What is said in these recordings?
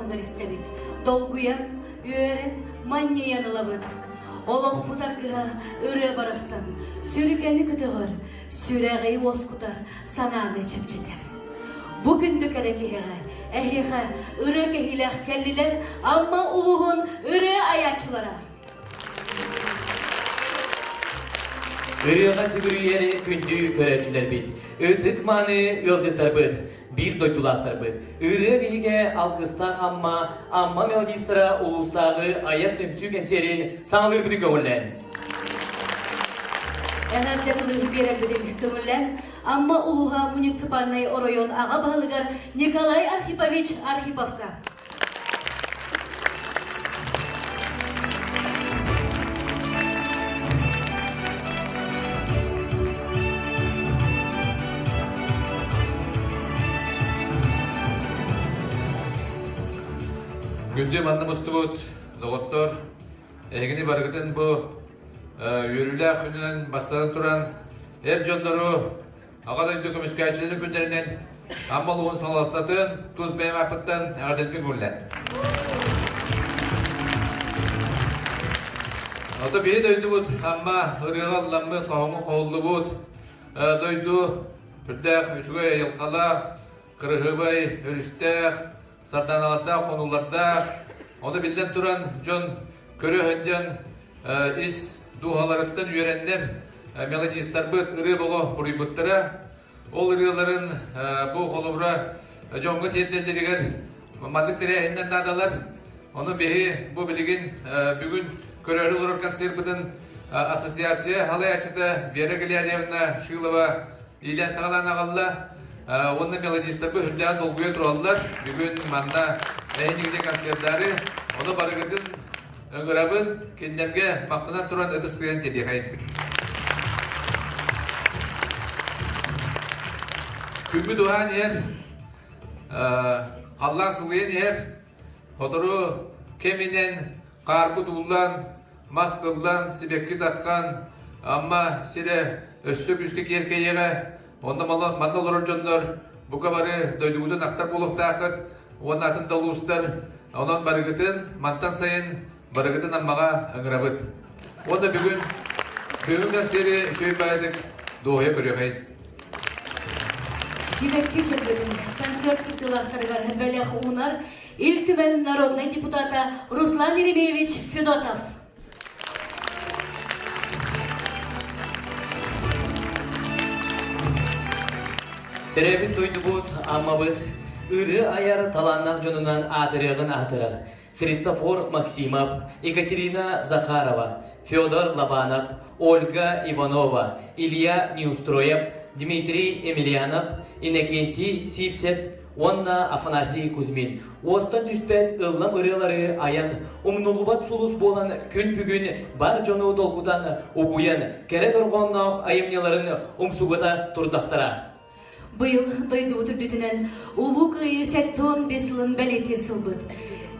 аңгар истебит. Долгуян, үйерен, манниян алабыд. Олоқ бұтарғыға ыры барақсан, сүрігені күтігір, сүрәғей оскутар, сананы чепчетер. Бүгінді кәрекеға, әхеға ыры кехиләқ кәлілер, амма улуғын ыры аячылара. Ырыға сүгірүйері күнді көрәчілер бейді. Үтік маны ылжыттар бейді. Bir doytulaqtar bid. Ырыа биһигэ Алгыстаах Амма, Амма мелодистара улустагы аяр төмсүү концерин саңалыр биди көңүллән. Әгәрдә кылыр берәк бидин көңүллән, Амма улуга муниципальный район ага балыгар Николай Архипович Архиповка. Günde mandımızdı bu doktor, egini bargıtın bu yürüler gününden başladan turan her canları ağadan dökümüş kayıtçıların günlerinden ammalığın salatlatın, tuz beyim apıttan ağadelpin günler. Ata bir döydü bu amma ırığa Allah'ımı kavamı kovuldu bu döydü ürdek, üçüge yılkalak, kırığı bay, örüstek, Sardanalarda, konularda, onu bilden duran John körü hünden is duhalarından üyerenler melodistler bıt ırı boğu kuruybuttara. Ol ırıların bu kolubra John'u teddeldiler, mandık direğinden nadalar. Onun behi bu bilgin bugün körü olur konsertinin asosyasiya halay açıda bir galeriyevna Şılova ilan sağlan ağalla. Onun melodistler bu hünden dolguya durallar. Bugün manda ehini konsertleri onu barıgıdın öngörabın kendilerine maktadan duran ötüstüyen dedi hayır. Kümbü duhan yer, kallan sılayan yer, otoru keminen, karbu dullan, maskıllan, sibekki takkan, ama sire össü büskek yerkeyeğe, onda mandal olur canlar, bu kabarı doyduğundan aktar buluk takıt, onun atın dalustar, onun barıgıtın, mantan sayın, barıgıtın ammağa öngörabıt. Onda bugün konseri şöyle bayradık, doğuya görüyor hayır. Сибекке чергедин концерт кытылактаргар белех унар ил түмен народный депутата Руслан Еремеевич Федотов. Теребит дойдубут аммабыт ыры аяр таланнах жонунан адырыгын атырар. Христофор Максимов, Екатерина Захарова, Федор Лобанов, Ольга Иванова, Илья Неустроев, Дмитрий Емельянов, Иннокентий Сипсеп, Онна Афанасий Кузьмин. Остан түспәт ыллам ырылары аян, умнулубат сулус болан күн бүгін бар жону долгудан угуян, кәрі тұрғаннақ айымнеларын умсугата турдақтара. Быйыл дойду утырдүтүнен улуу кыйы 85 жылын бәлетер сылбыт.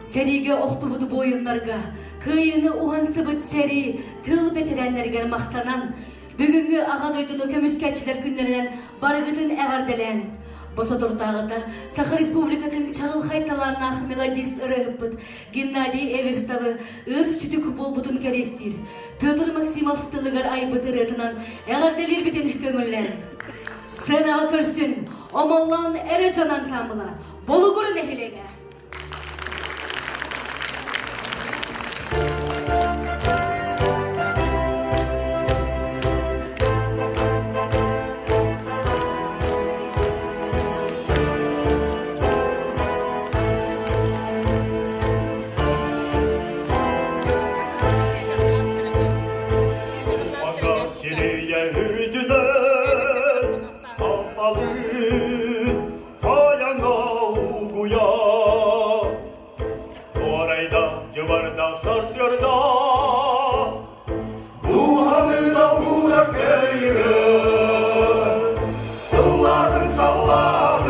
Сәриге оқтубуду бойынларға, кыйыны уған сыбыт сәри тыл бетерәнлерге мақтанан, бүгінгі аға дойдуну көміскәтчілер күнлерінен барығытын әғарделен. Босодордағыда Саха Республикатын чағыл қайталаннақ мелодист ырығыппыт Геннадий Эверставы ыр сүтік болбутын кәрестір. Петр Максимов тылығар айбыт ырытынан әғарделер бітін көңіллән. Сынаға көрсін, омаллан әрі жан ансамбыла, болу көрін әхелеге. Salladın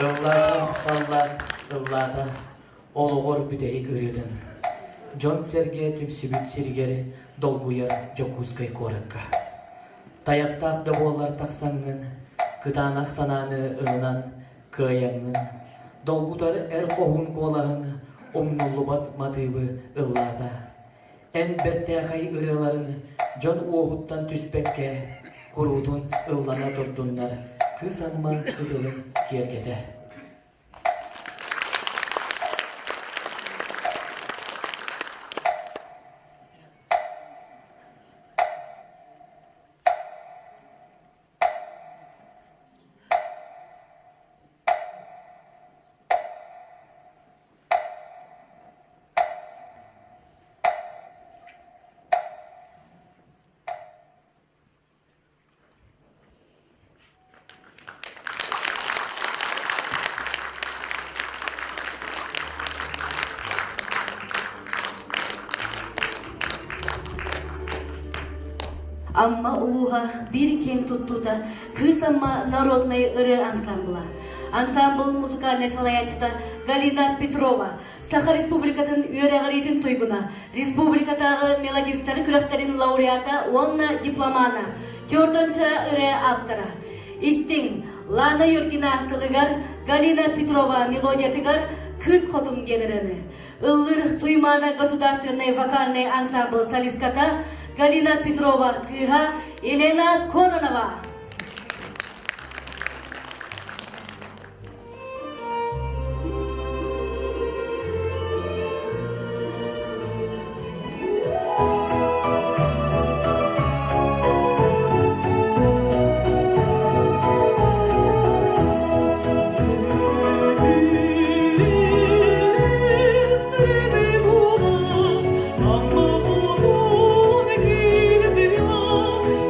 Ыллата, саллат, ыллата, олугор бүдей ырыдын. Жон серге түмсүбүт сиргери, долгуяр жокускай корыкка. Таяктак да болар таксаңнын, кытанак сананы ылынан, кыяңнын. Долгутар эр кохун колағын, омнулубат матыбы ыллата. Эн бертяхай ырыларын, жон уохуттан түспекке, курутун ыллана турдуннар. Kız amma kıdılın gergede. Амма улуға бір кен туттута кыз амма народный ыры ансамбла. Ансамбл музыкальный салаячта Галина Петрова, Саха Республикатын үйрәғаретін тойгуна, Республикатағы мелодистер күләқтерін лауреата онна дипломана, төрдінші ыры аптара. Истин Лана Юргина кылыгар Галина Петрова мелодиятыгар кыз хотун генераны. Ыллыр туймана государственный вокальный ансамбл солистката Галина Петрова, Кыга, Елена Кононова.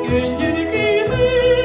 Gönlür gibi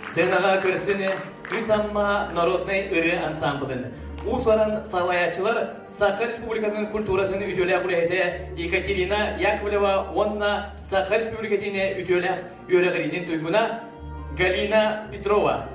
Сценаға көрсіні Кыз Амма народный ыры ансамблын. Усаран салаячылар Саха Республикасының культуратын үтелі құлайты Екатерина Яковлева, онна Саха Республикатыны үтелі өріғыретін тұйгуна Галина Петрова.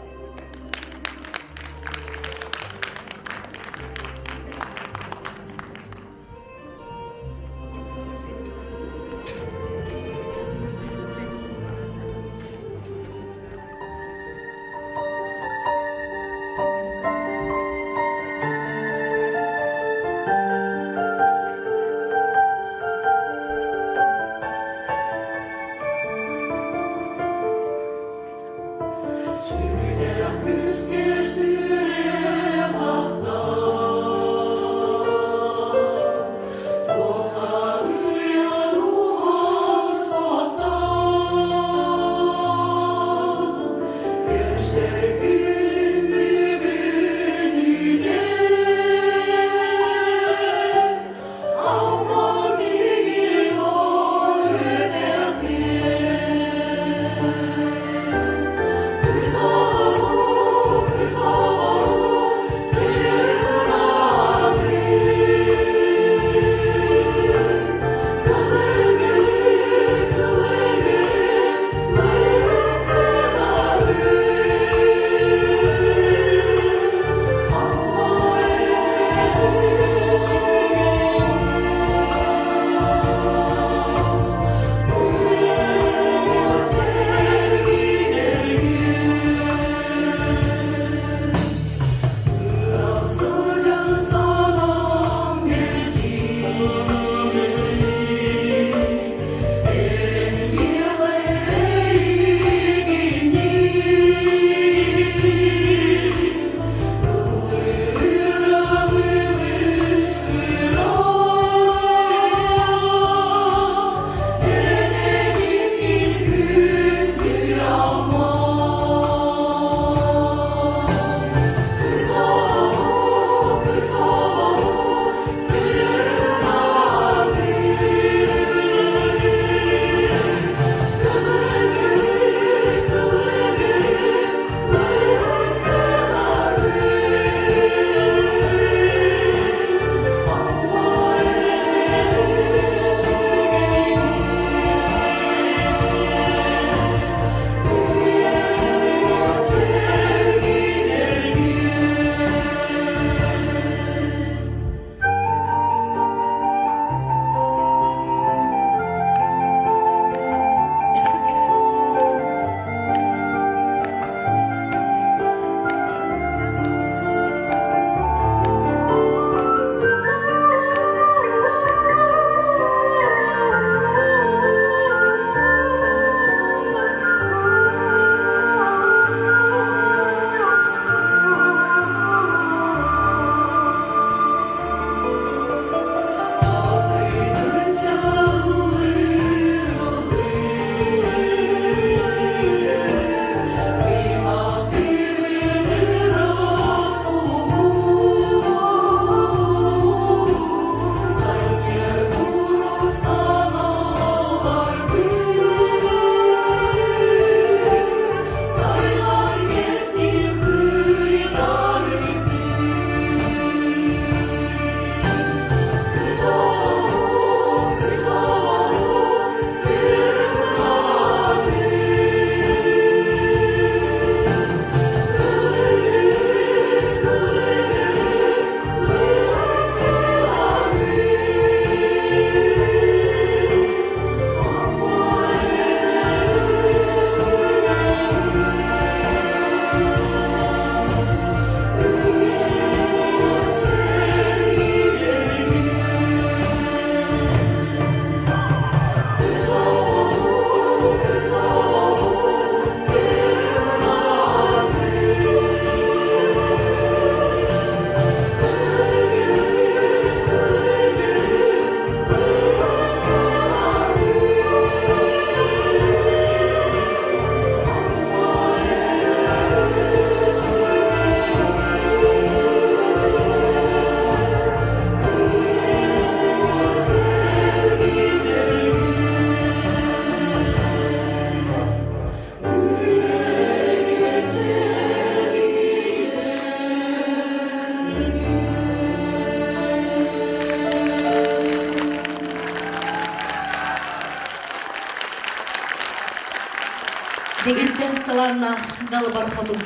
Дегенде таланнах далы бар хотум.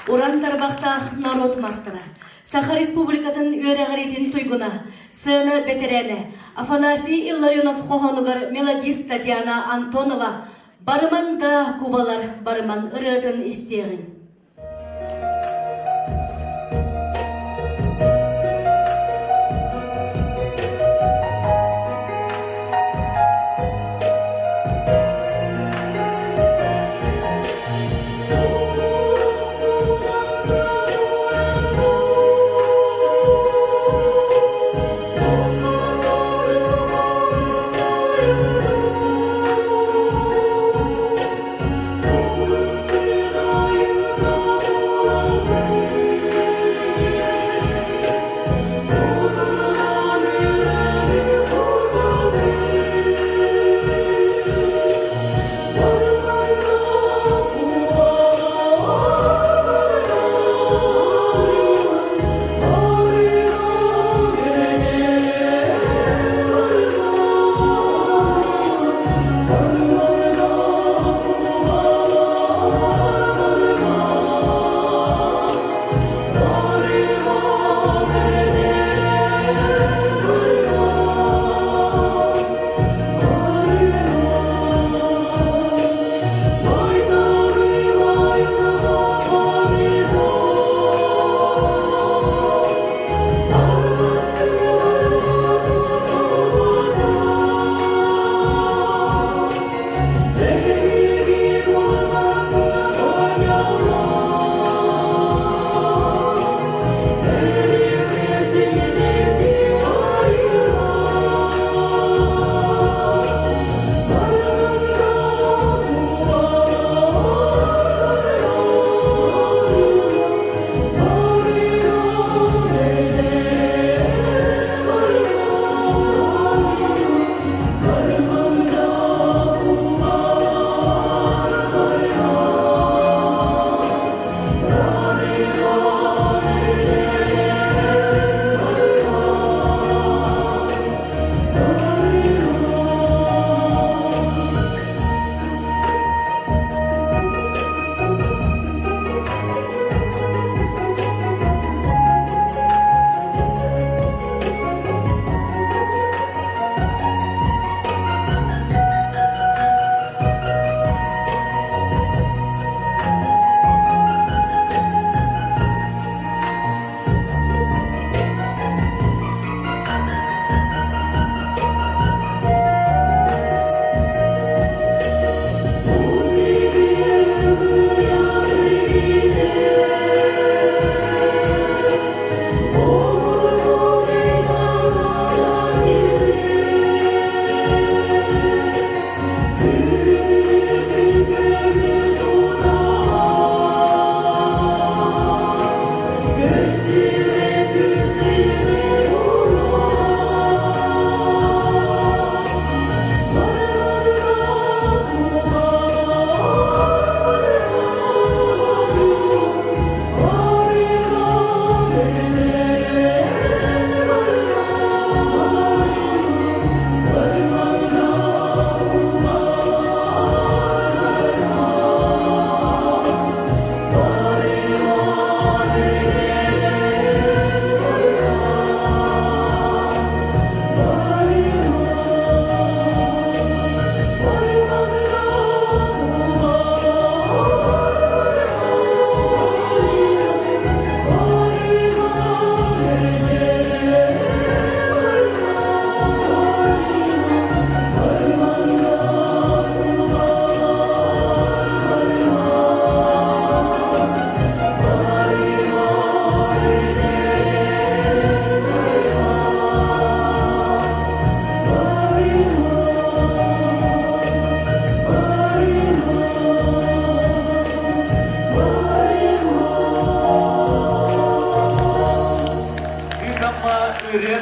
Уран тарбақтах народ мастера. Саха Республикатын үйерағаретін тойгуна. Сыны бетерәне. Афанасий Илларионов хохонугар мелодист Татьяна Антонова. Барыман да кубалар, барыман ырыатын истегін.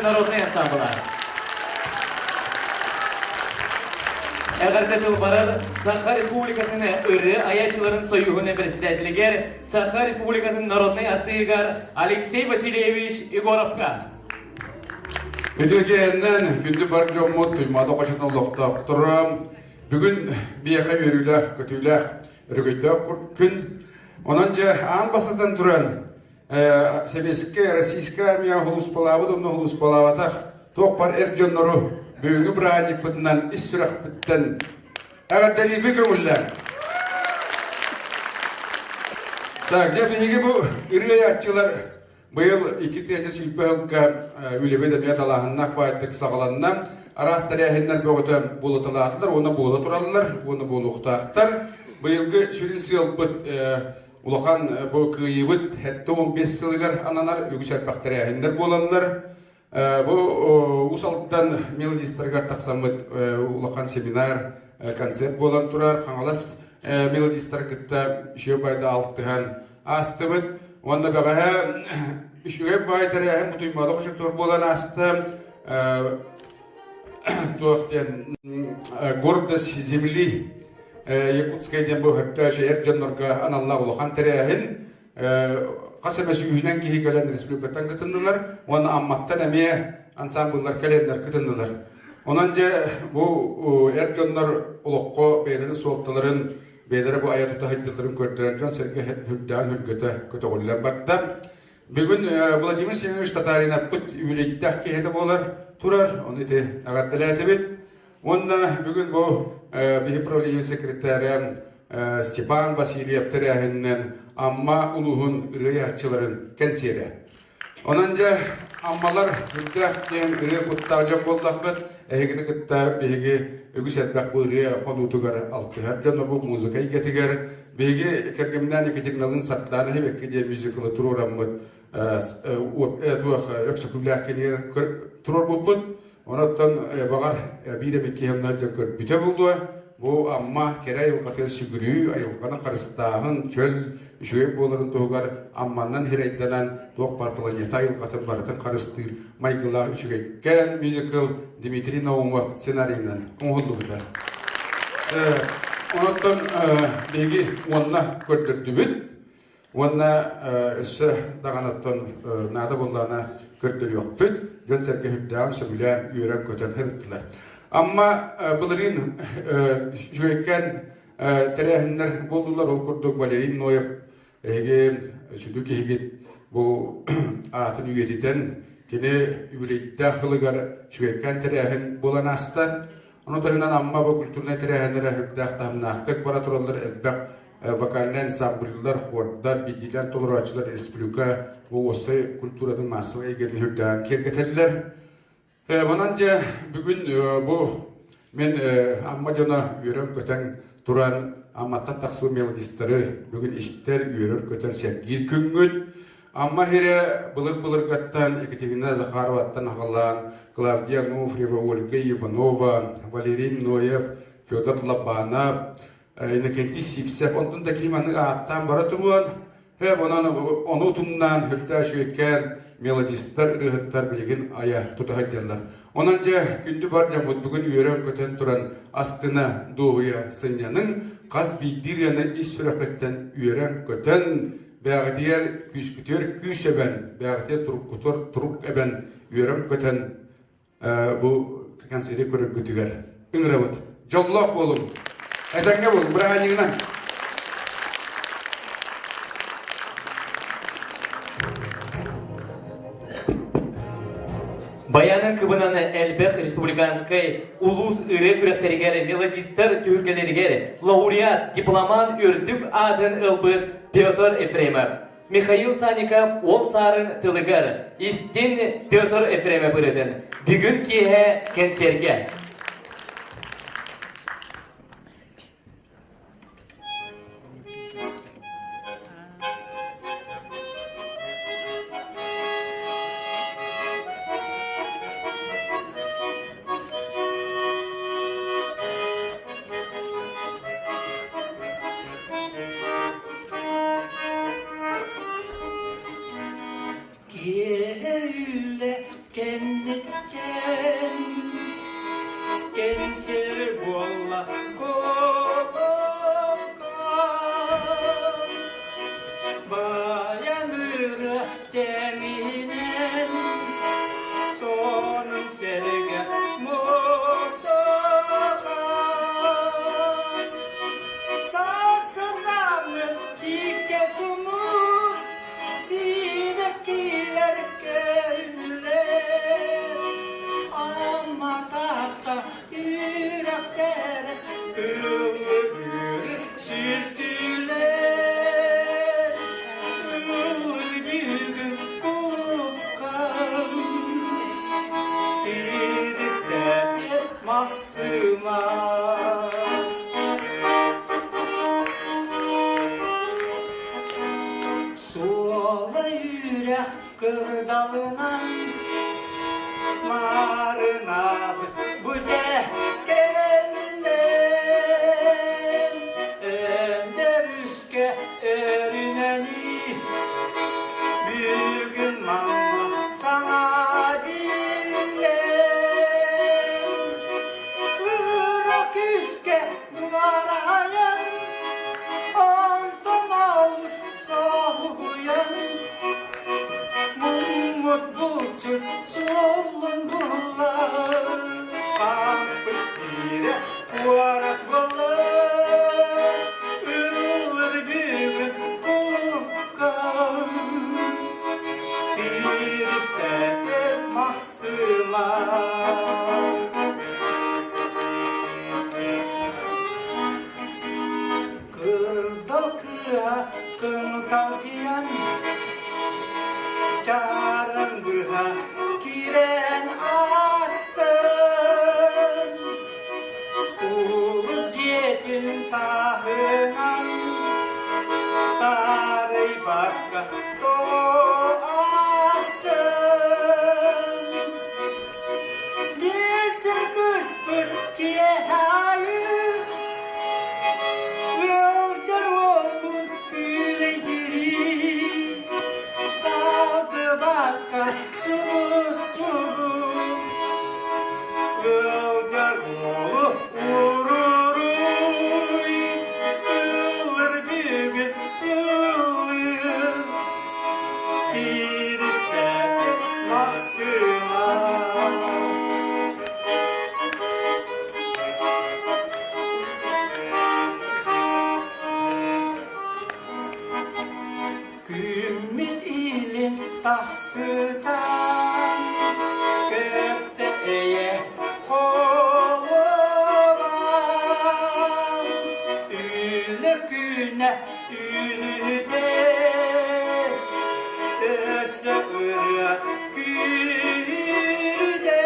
народный ансамбль. Әгәрдәтел барар Саха Республикасының ыры аячыларын союгының председателегер Саха Республикасының народный артыгар Алексей Васильевич Егоровка. Өтегеннен күнді бар жоммот туймады қашатын ұлықтап тұрам. Бүгін бияқа өріләк, көтіләк, ürgütök gün. Onunca an basatan duran Soветская, российская армия хулус палавы, домна хулус палаватах, тоқпар эрджоннору бүгү браник бытынан иссурах быттан. Ағаттани бүкөңүлләр. Так, жа биһиги бу ырыа атчылар быйыл 2-нче сүйпөлгө үлебеде медалахыннак байтык сагаланна арас тарихиннер бөгөтө булуталаатылар, оны була тураллар, оны булуктактар. Быйылгы сүрин сыйлбыт улахан бу кыйыбыт хетте 15 сылыгар ананар үгүсәт бактериялар болалар. Бу усалттан мелодистерга таксамыт улахан семинар, концерт болан турар. Каңалас мелодистер кытта үшө байда алтыган астыбыт. Онда бага үшөге байтарыян мутуймады кочотор болан асты. Туактен гордость земли Якутская ден бу хатташы эрджоннорга аналла улахан тарыян касамасы үйнен кийгелен республикатан кытындылар. Оны амматтан эме ансамбльлар келендер кытындылар. Онан же бу эрджоннор улакко бейлери суолтталарын бейлери бу аятута хайдыларын көрдөрөн жон серге хүрдөн хүргөтө көтөгөллөр батта. Бүгүн Владимир Семенович Татарин аппыт үбүлейттак кейде болар турар. Оны те агатталатыбыт. Онна бүгүн бу биправление секретаря Степан Васильев тарыяһыннан амма улуһун ырыачыларын кенсире. Онанжа аммалар үддәк ден ыры куттаҗак боллакыт, әгене кытта беге үгүсәтбәк бу ыры конутугар алтыгар жана бу музыка икетигер беге кергемнән Екатериналын саттаны хебекке музыкалы турураммыт. Туах өксөкүләк кенер турор булбут. Онаттан багар биребекке хемнән җакыр бүтә булды. Бу амма кере йылгатыр сүгүрүү, айылгана карыстагын чөл үшөй боларын тогар амманнан хирайданан тоқпар планета йылгатын барытын карыстыр. Майгыла үшөйкен мюзикл Дмитрий Наумов сценарийнан оңолдугуда. Онаттан беги онна көрдүрдүбүт. Онна өссө даганаттан нада боллана көрдөр жокпут. Жөн серге хүддан сөбүлән үйрөн көтөн хырттылар. Амма бұлырын жүйеккен тәрәхінлер болдылар ол күрдік балерин нойып сүдік егет бұл атын үйетіден кені үбілейді қылығар жүйеккен тәрәхін болан аста. Оны тағынан амма бұл күлтурны тәрәхінлері үбдақтағынақтық бара тұралар әлбәқ вокальный ансамбльлер, хордар, биддилен толырачылар республика бұл осы культурадың масылы егерін үрден кергетелілер. Онанча бүгүн бу мен амма жана үйрөн көтөн туран амматтан таксыл мелодисттары бүгүн иштер үйрөн көтөн сергир күнгүн амма хере былыр-былыргаттан Екатерина Захароваттан агалан Клавдия Нуфриева, Ольга Иванова, Валерий Ноев, Федор Лобанов, Иннокентий Сипсев онтун такиманы аттан бара туруан onu tundan hürtta şüyken melodistler, ırıhıtlar bilgin aya tutahacaklar. Onanca gündü barca bugün üyeren köten turan astına doğuya sınyanın kas bildiryanı iş süraketten üyeren köten bağıtiyar küskütür küs eben, bağıtiyar turuk eben üyeren köten bu kanseri körür gütüger. Inravut. Jollak bolun. Etenge bolun. Bırakanıyla. Баянын кыбынан әлбәқ республиканскай улус ыры күрәктерігер, мелодистер түйіргелерігер, лауреат, дипломан үрдік адын ылбыт Петр Ефремов. Михаил Саников ол сарын тылығар, истин Петр Ефремов бұрыдын. Бүгін кейе концертке. kırdalından marına büce gelen önder üske erineni bir gün mama sana dilen kırak üske duvarayan ondan alış soğuyan mumut bulçut solun bullar kampı sire kuarak bullar ılır büyük kulukkan bir istedi mahsılar kırdal kıra kıntal ciyan Çarın bıha kiren astın Ulu cetin tahınan Tarıy bakka to astın Geçir kıspır kiyehayı Yolcar olun küleydiri Saldı bakka subu Yolcar oğlu ururuy Yılır büyük yılır Bir istedi mahsılar Gümüt ilin tahsıdan Gökte eye kolu var Ülür güne ülüde Dörse ırıa güde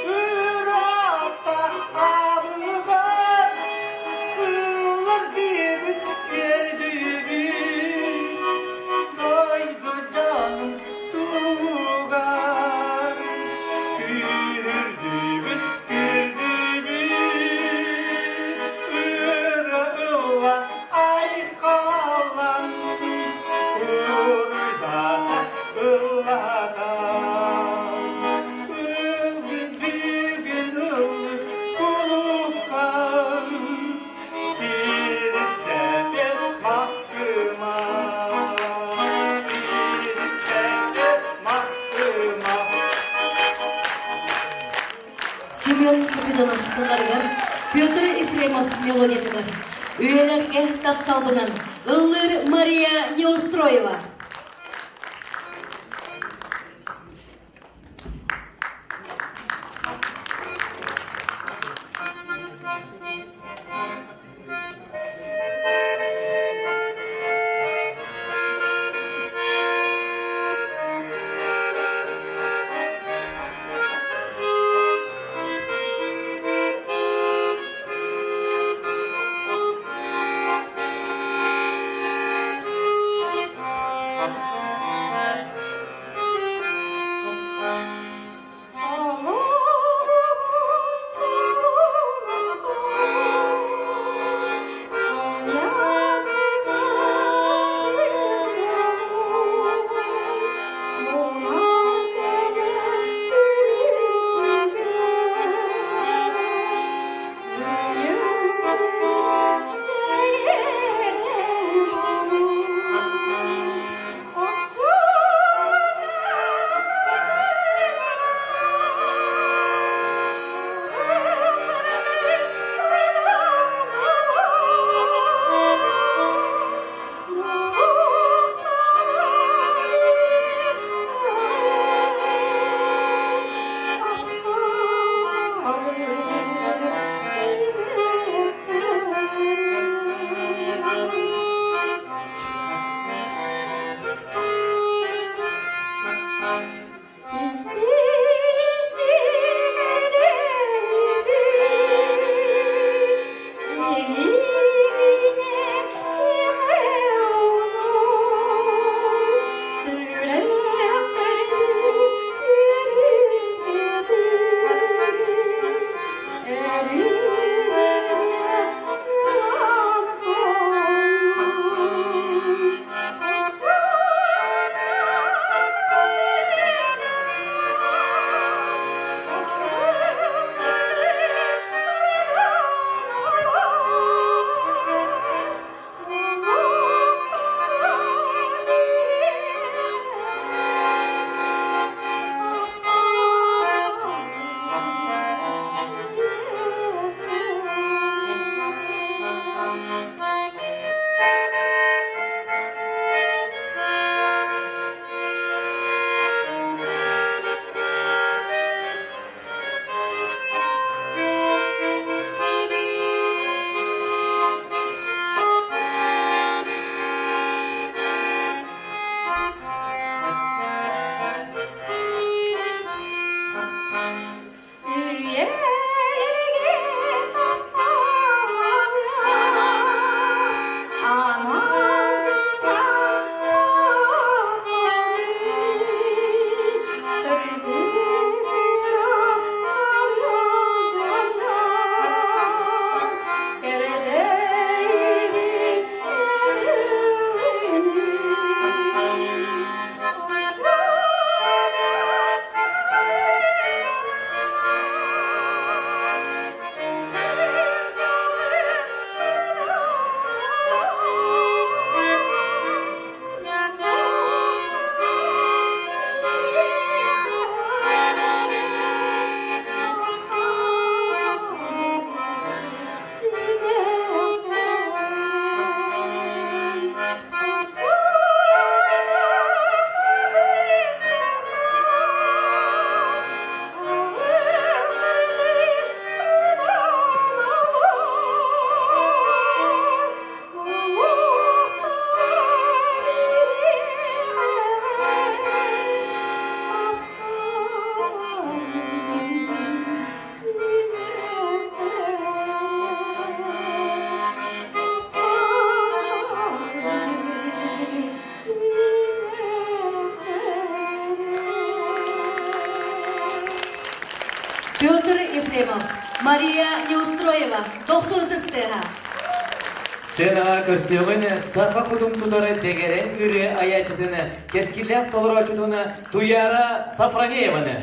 Irak'ta abıgar Kıllar gibi yerdübü Doydu canım tuğar Güldübü Irak'la ay kalan Uydada ılladan Ilgın büygün ılır kulukkan Bir istedi mahsıma Bir istedi mahsıma Семен Капитонов тонаргар, Петр Ефремов мелодиятыгар. Üyelerge тапталбынан Ыллыр Мария Неустроева. Ефремов, Мария Неустроева, 90 стега. Сена көрсөмөне саха кудум тутары дегерен үрі аячытыны, кескілләк толыру очутуны Туяра Сафронееваны.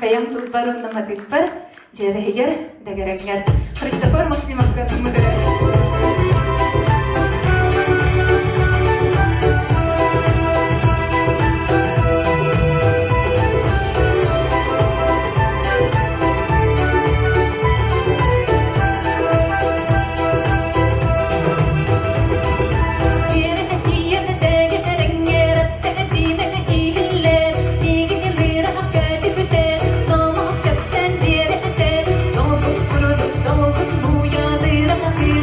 Баян Тулбарон Намадиппар, Джерехер, Дагерагнат, Христофор Максимов Thank you.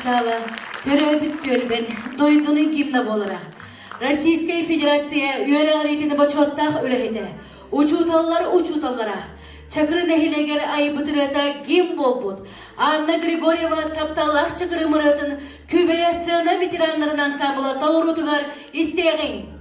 başçala, töröbüt gölben, doydunun gimna bolara. Российская Федерация üyere arayetini başottaq ölehete. Uçutallara. Çakırı nehileger ayı bıtırata gim bolbut. Anna Grigorieva kaptallah çakırı mıratın kübeye sığına veteranların ansambıla talurutugar isteğin.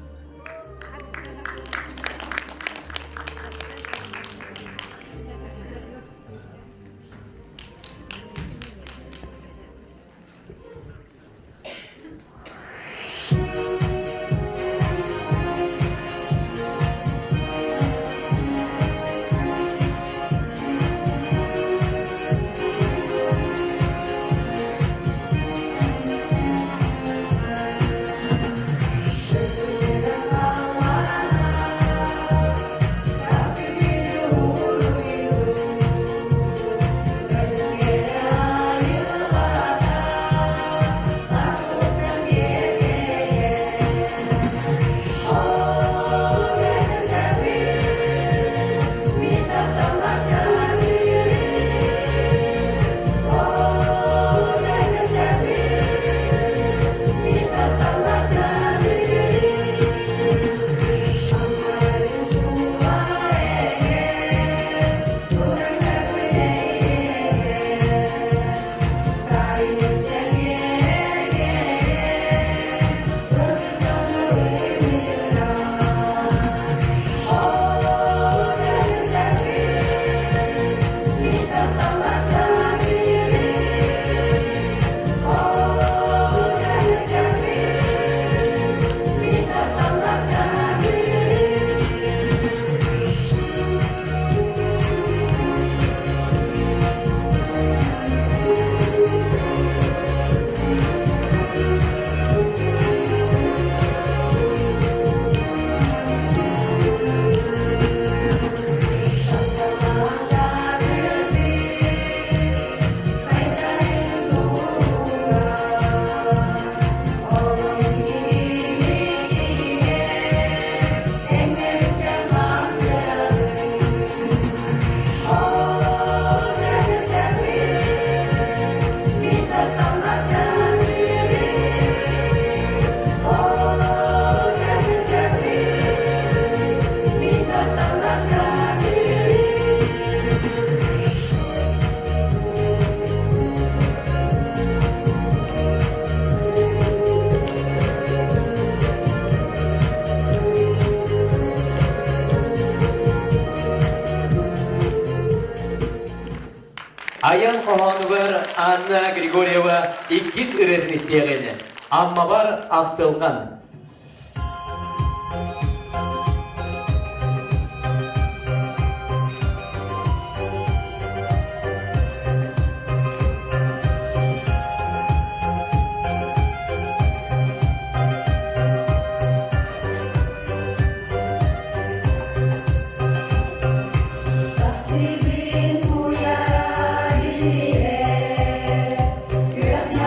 Ayan kohanugar Anna Grigorieva ikiz üretim isteyeni. Amma var aktılgan.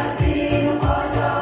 Yasin koca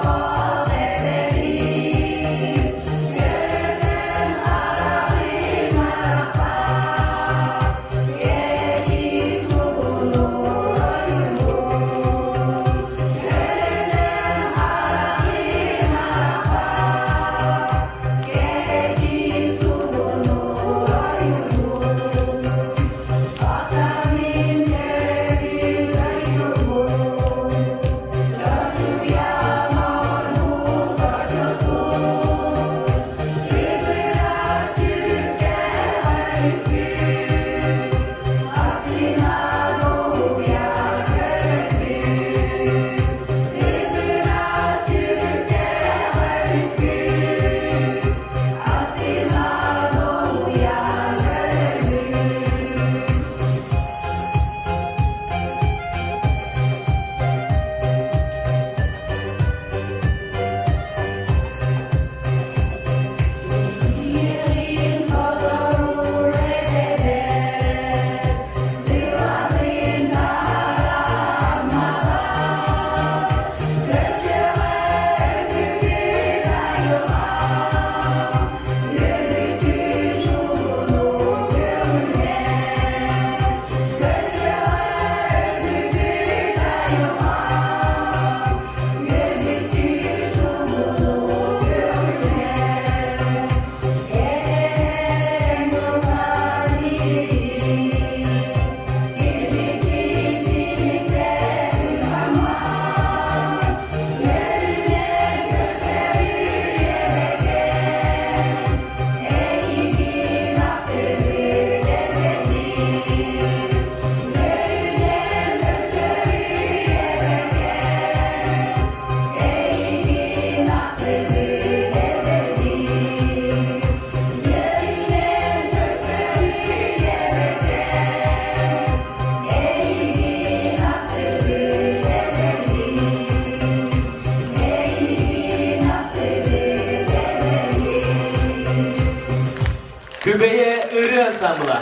Kübeye Ырыа ансамблы.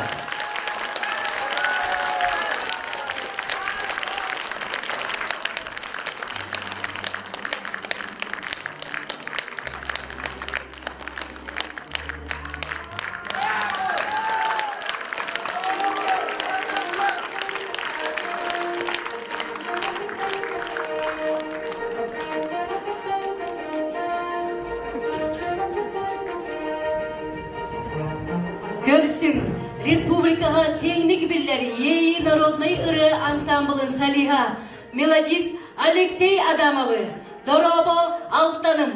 Görüşün Республикаға кеңдік білдер ей народный Ырыа ансамблын салиха мелодист Алексей Адамовы Доробо Алтаным.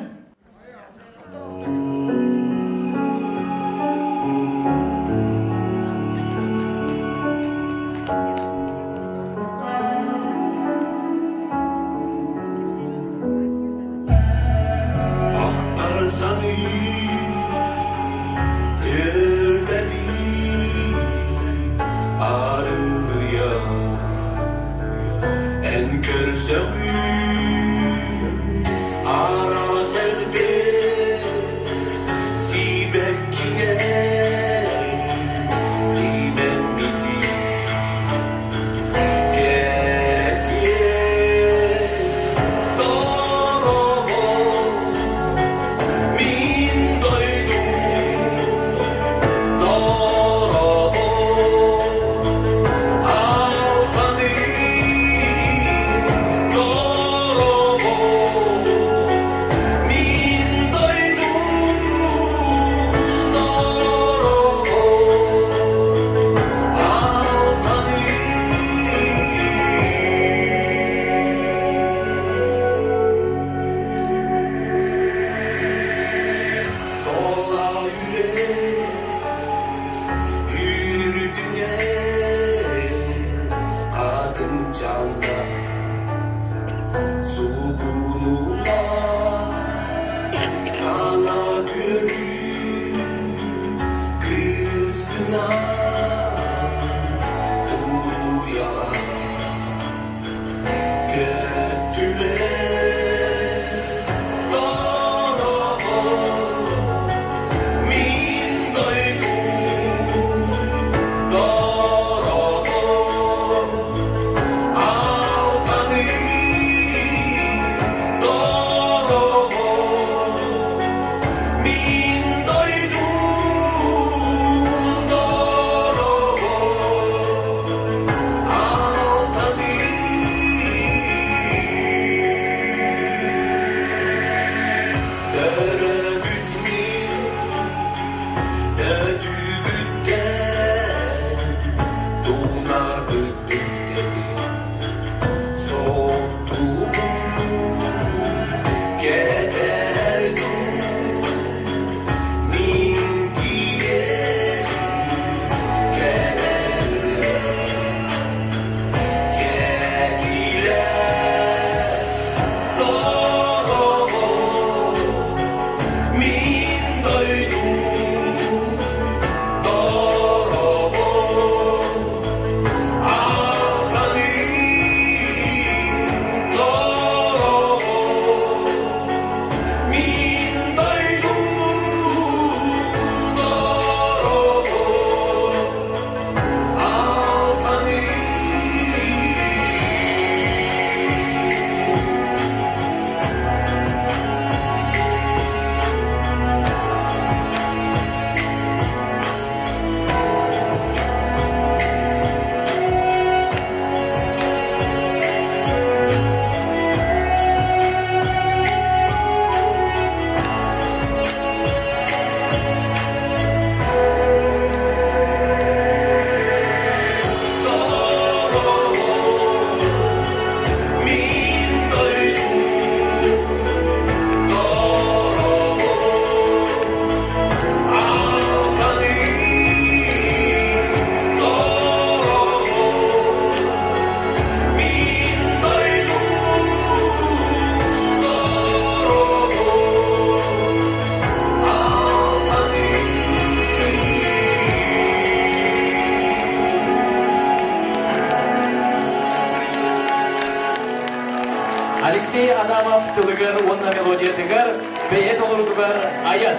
Алексей Адамов тылыгыр онна мелодия тыгар, бейет олурдугар аян.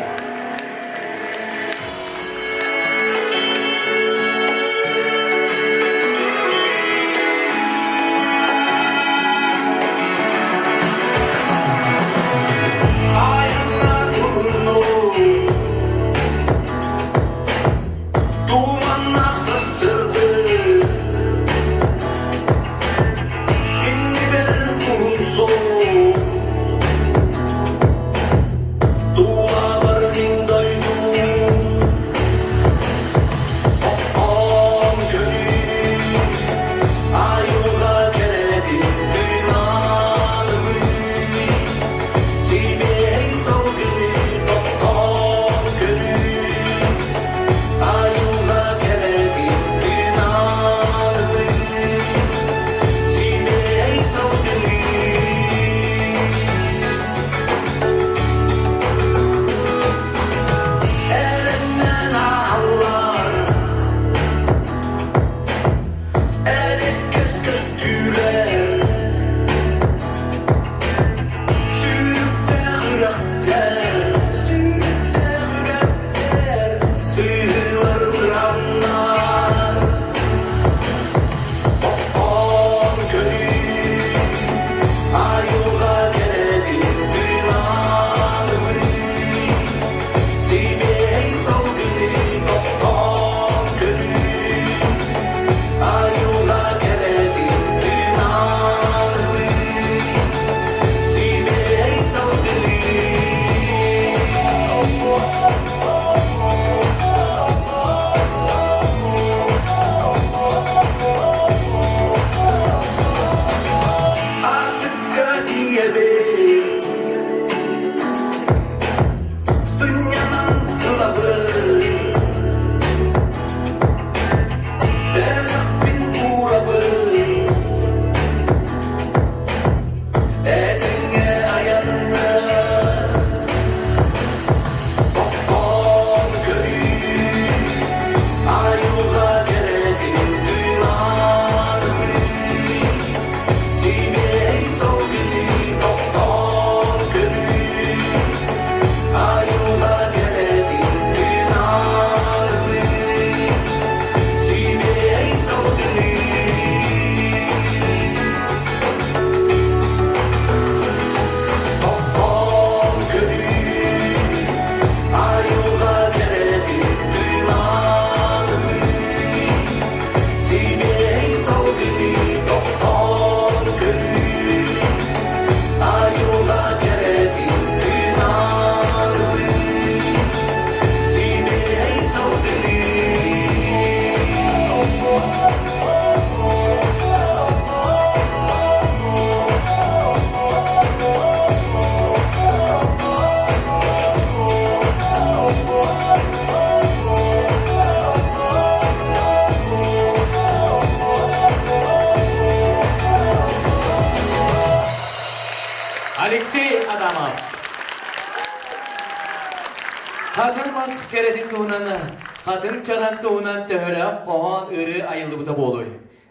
Kadın mas keredin tuğunana, kadın çaran tuğunan töhölü koğan ırı ayıldı bu da boluy.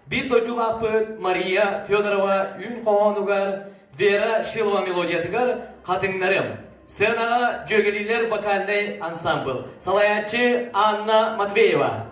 Bir doyduk apıt Maria Fyodorova ün koğan ugar, Vera Şilova melodiyatıgar kadınlarım. Sığınağa Cögeliler Vokальный ansambl. Salayatçı Anna Matveyeva.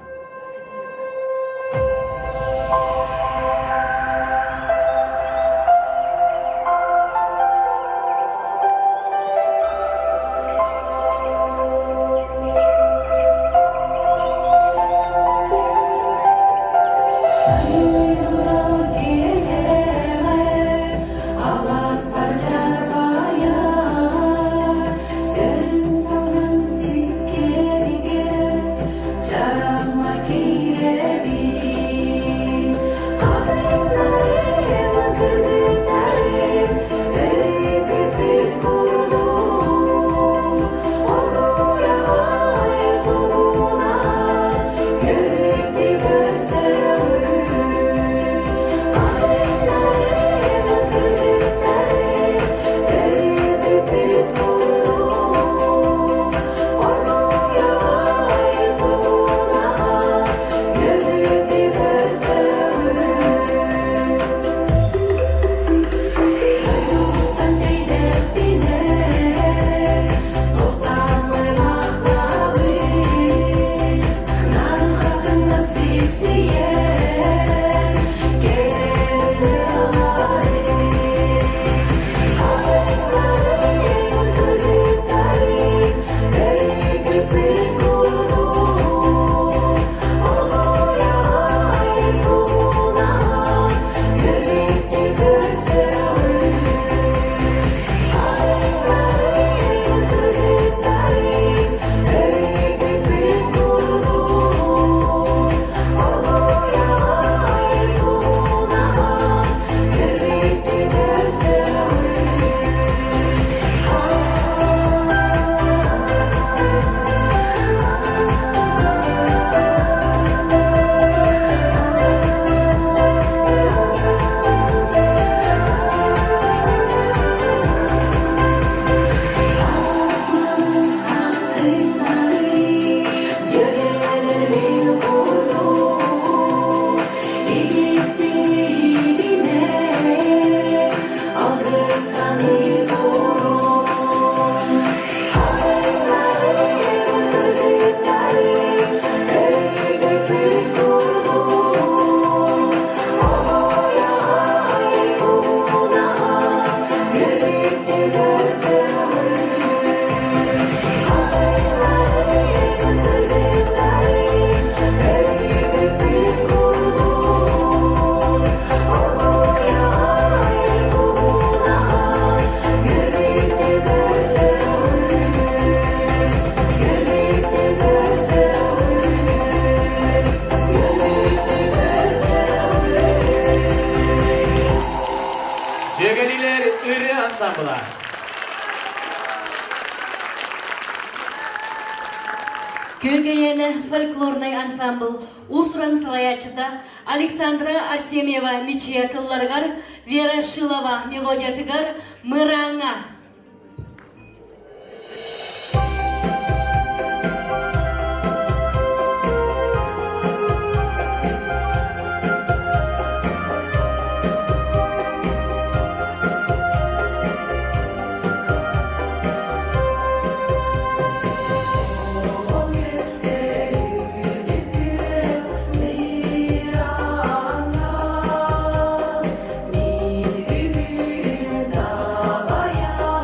Көгейені фольклорный ансамбл Усран Салаячыда Александра Артемьева мичия кылларгар, Вера Шилова мелодиятыгар Мыраңа. Davaya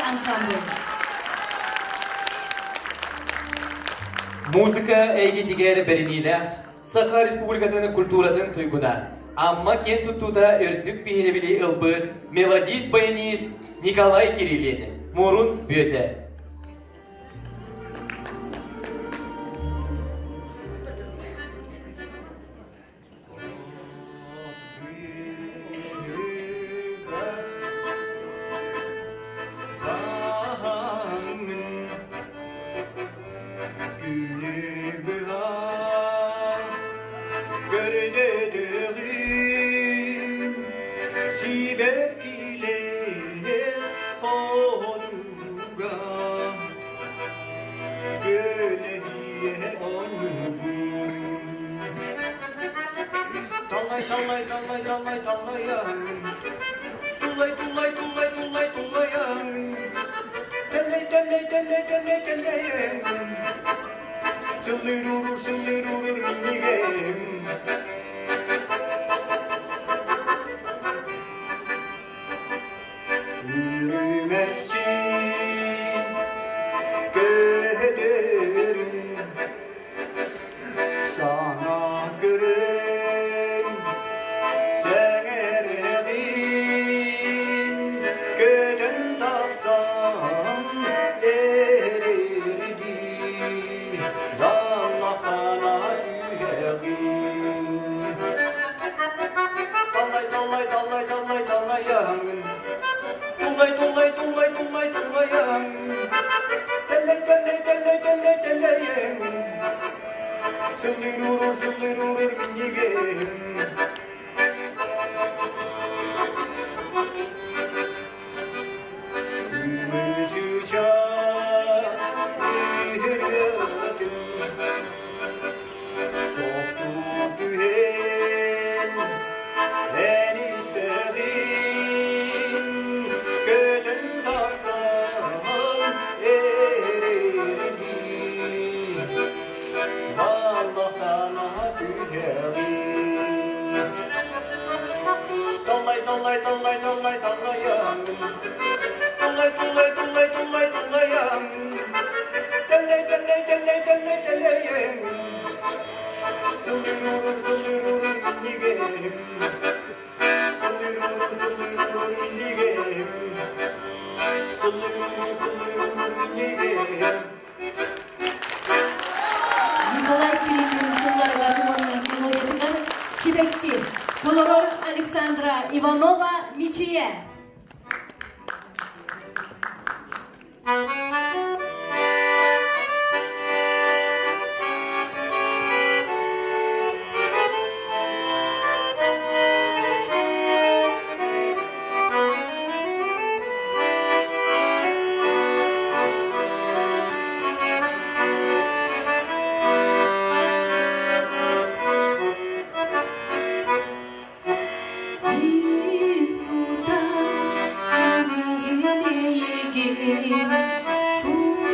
ансамбль. Музыка әйге тигер беринилер, Саха Республикатының культуратың туйгуна. Амма кен туттута өрдік бейребілі ылбыт, мелодист баянист Николай Кириллин. Мурун бөті. Николай Кириллин кылларга туманның мелодиятыгар Сибекти, Колорор Александра Иванова Мичие. Су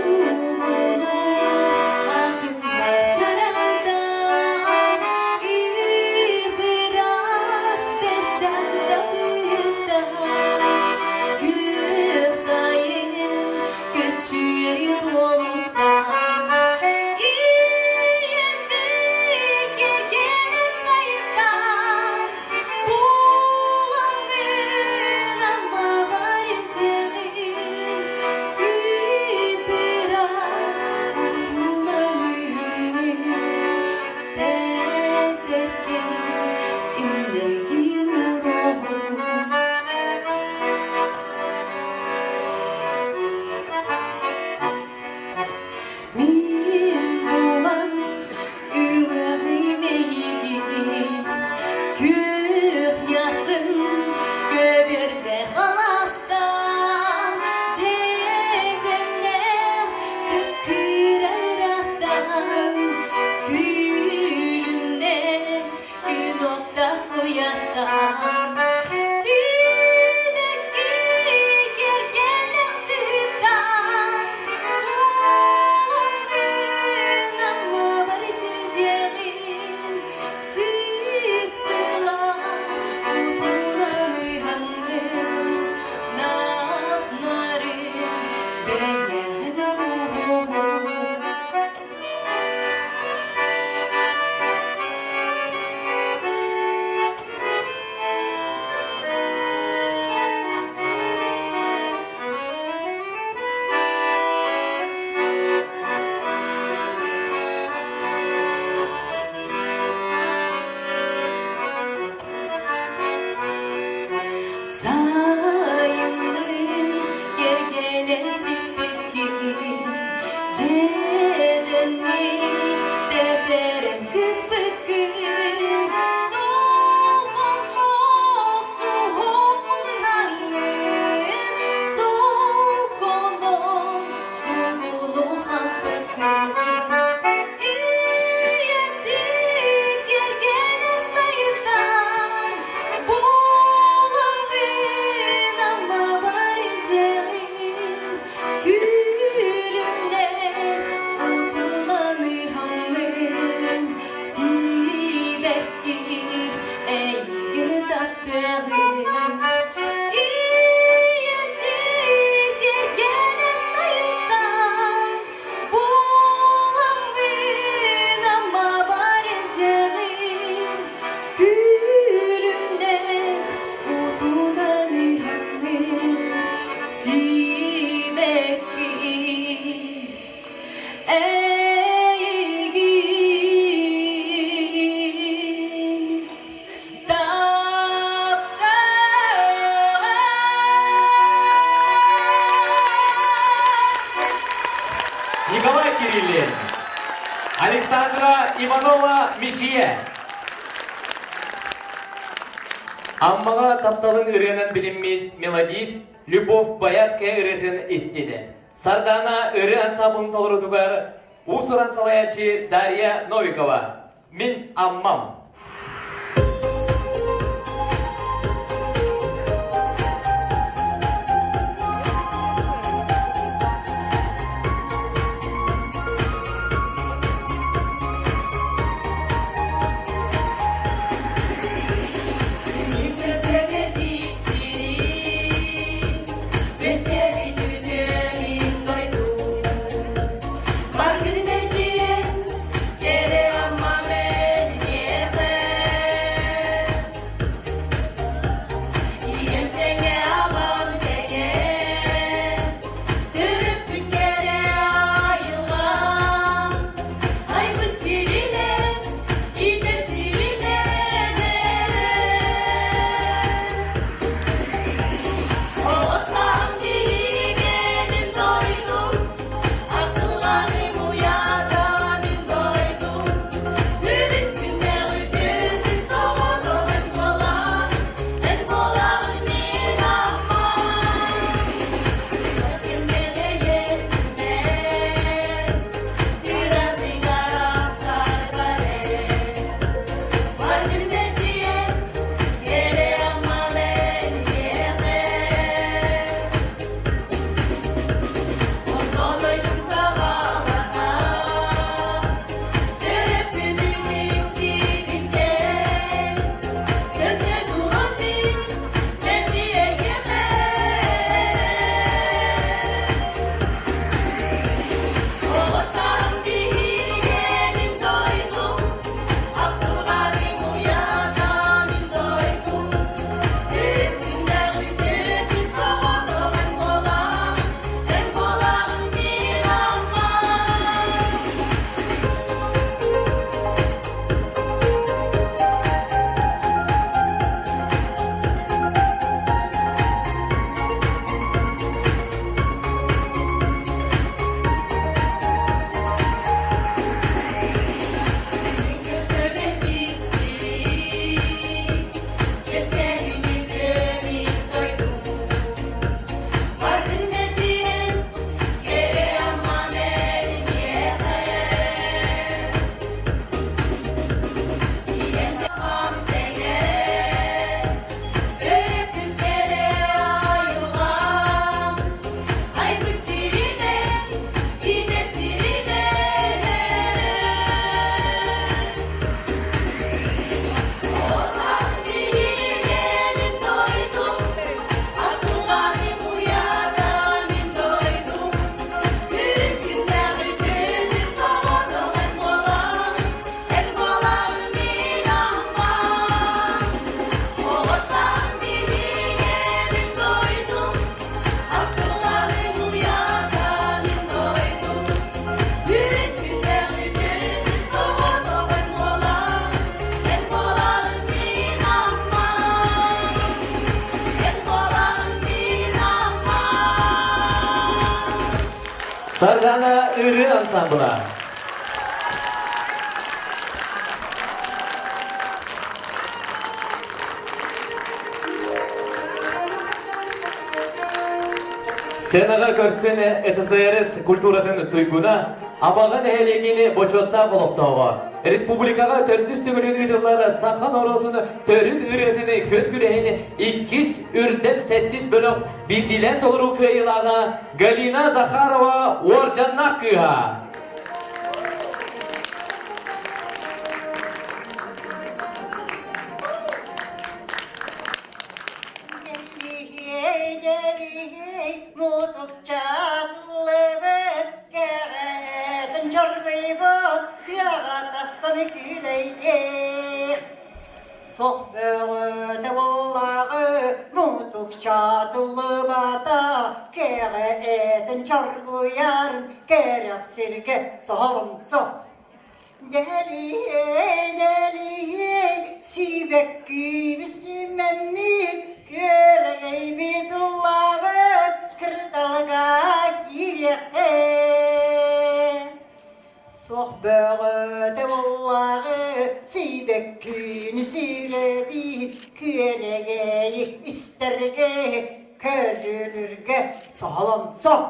Sayınlayın yergelen zippetti Cecenni deferen kız bıkkı Dolmanlık soğuklu hanım Soğuklu soğuklu han bıkkı İyesin yergelen sayıdan Bulan gün ama varınceğim Gülümles utulanı hamlın Sibekki eygini tattığım İyesin yergelen sayıdan Bulan gün ama varınceğim Gülümles utulanı hamlın Sibekki eygin Николай Кириллин, Александра Иванова Мишия. Аммаға тапталын ырынан білінмейд мелодист Любовь Боярская ырытын істеді. Сардана ыры ансамблын толырытугар усыр ансалаячы Дарья Новикова. Min Ammam. Margarineçi, yere amma medine Sardana Ырыа ansambla. Senaga görsene SSRS kulturatın tuyguna abağın ehelegini boçotta koloktağı. Respublikaga törtüs tümürün ıdıllara sakan orotunu törüt üretini kötkülehini ikiz ürdel settis bölük bildilen toluru kıyılağa Galina Zakharova orcannak kıha. Sohbete vallahi mutluluk çatılı bata kere etin çargı yarın gerek sirke soğum soh deli deli sibek gibisi memni kere bidullahi kırdalga gireke sohbete vallahi sibekini sirebi küregeyi isterge körülürge sağlam sok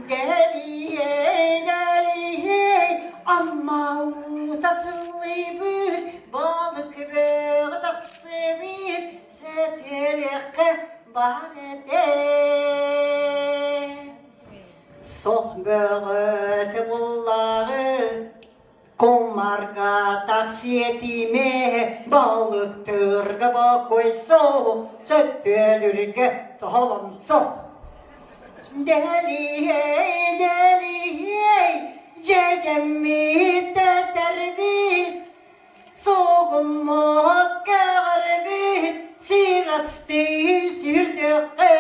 deliye deliye amma utasılıyı balık bağdaksı bir setereke barede sohbete vallahi kumarga taksiyetime balık türge bakoy soğuk sötülürge soğum soğuk deliye deliye cecemmi teterbit soğum muhakkar bit sirastil sürdükke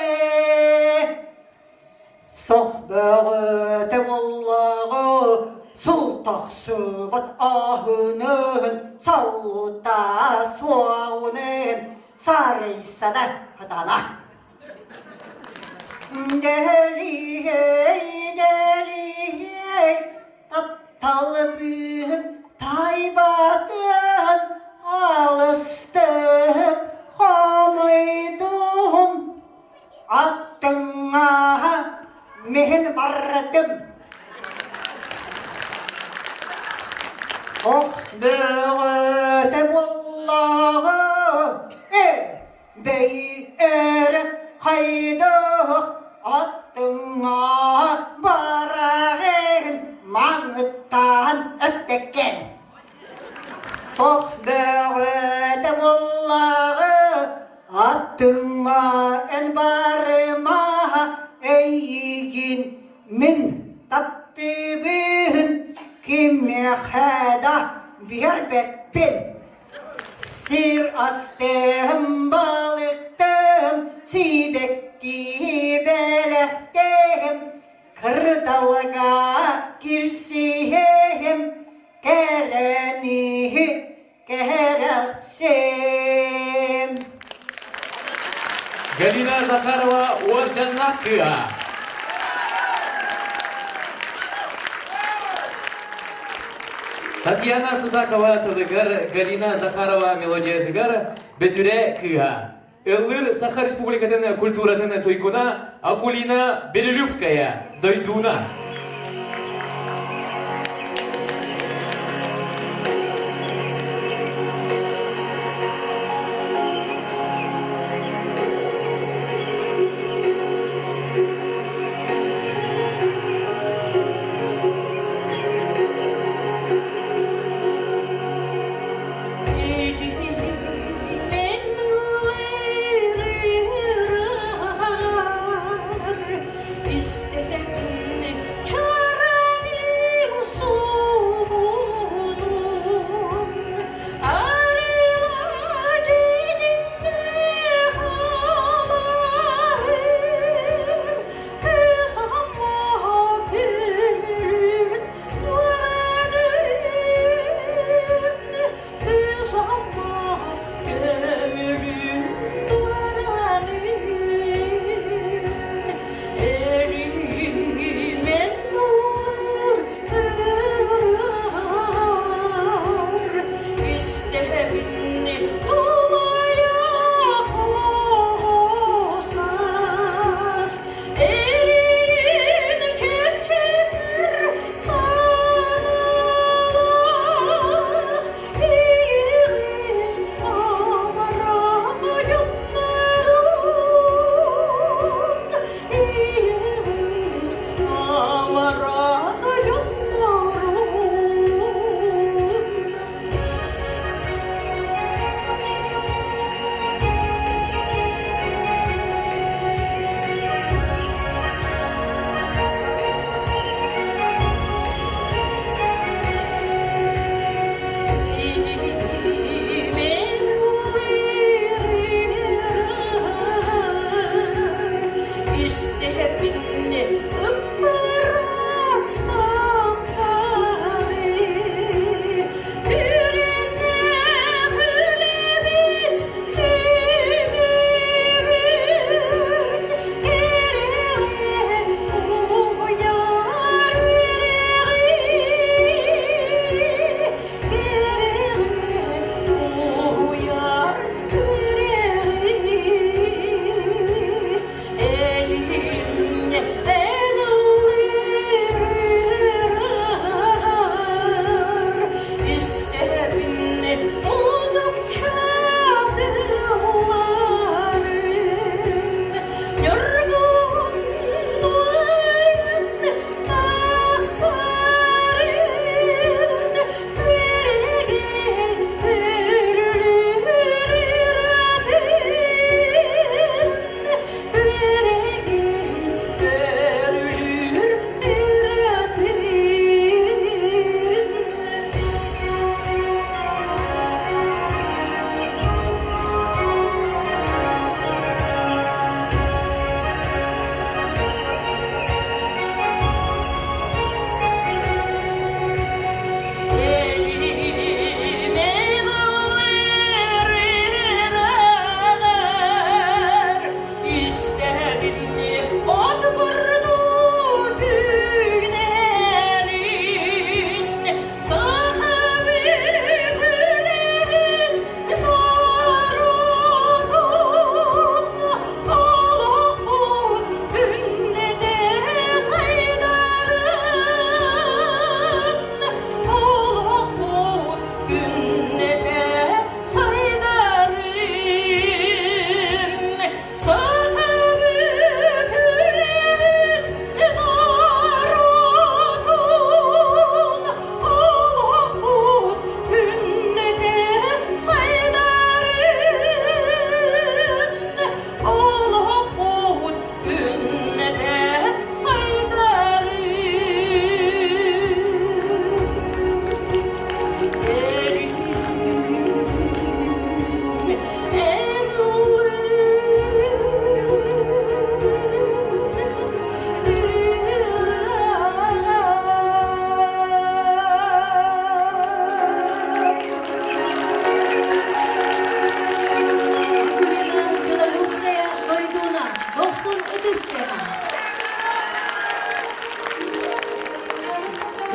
sohbete vallahi sultak sıbat ahının salluta suağının sarıysa da hadana deliye deliye taptalbım taybatım alыстım homaydum attığına mehen bardım oh böğüte vallahi bey haydık attığına barağın mağıttan öpteken sohbete vallahi attığına en barıma eygin min taptibin kim yahada bir bekpin sir astım balıktım sidekti belektim kırdalga girsiyem kereni kerersem Galina Zakharova orcannak kıha. Tatyana Sutakova tılıgar, Galina Zakharova melodiya tıgar, betüre kıha. Ыллыр Саха Республикатын культуратын туйгуна Акулина Белелюбская дойдуна.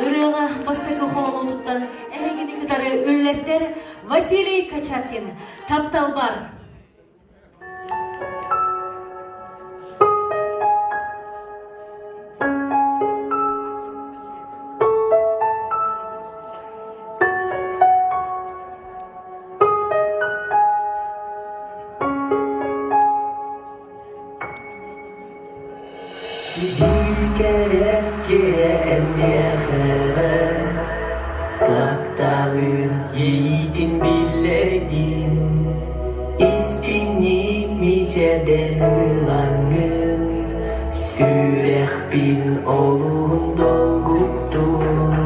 Ырыа бастакы холону туттан эхегини кытары үллестер Василий Качаткин Тапталбар. Kaptalın yiğidin billedin, istinip miceden ılangın, süreh bin oğlum dolguttun,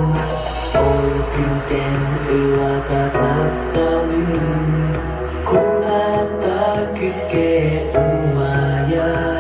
ol günden ılaka kaptalın, kulata küske umaya.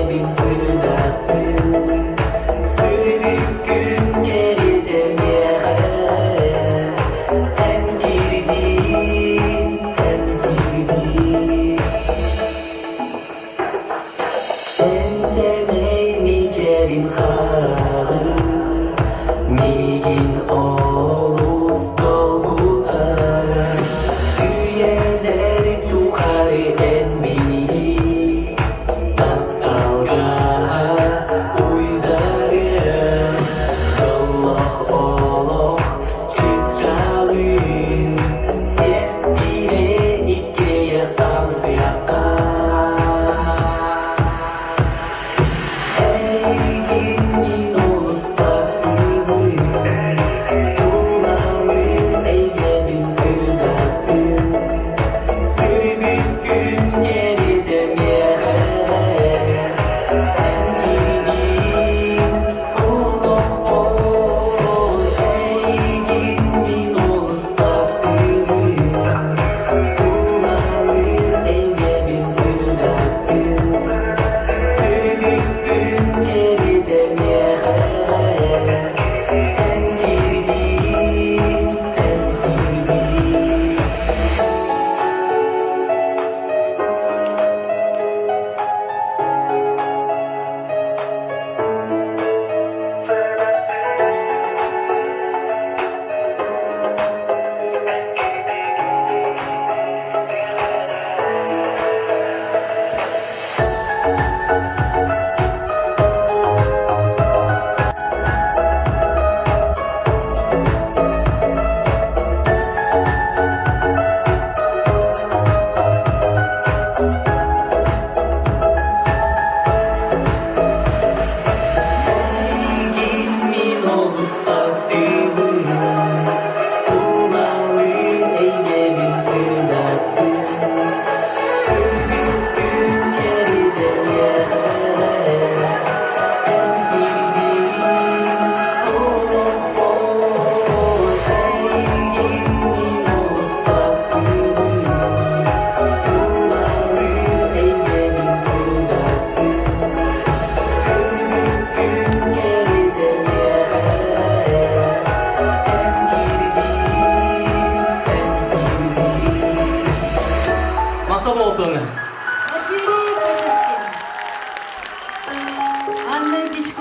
Bin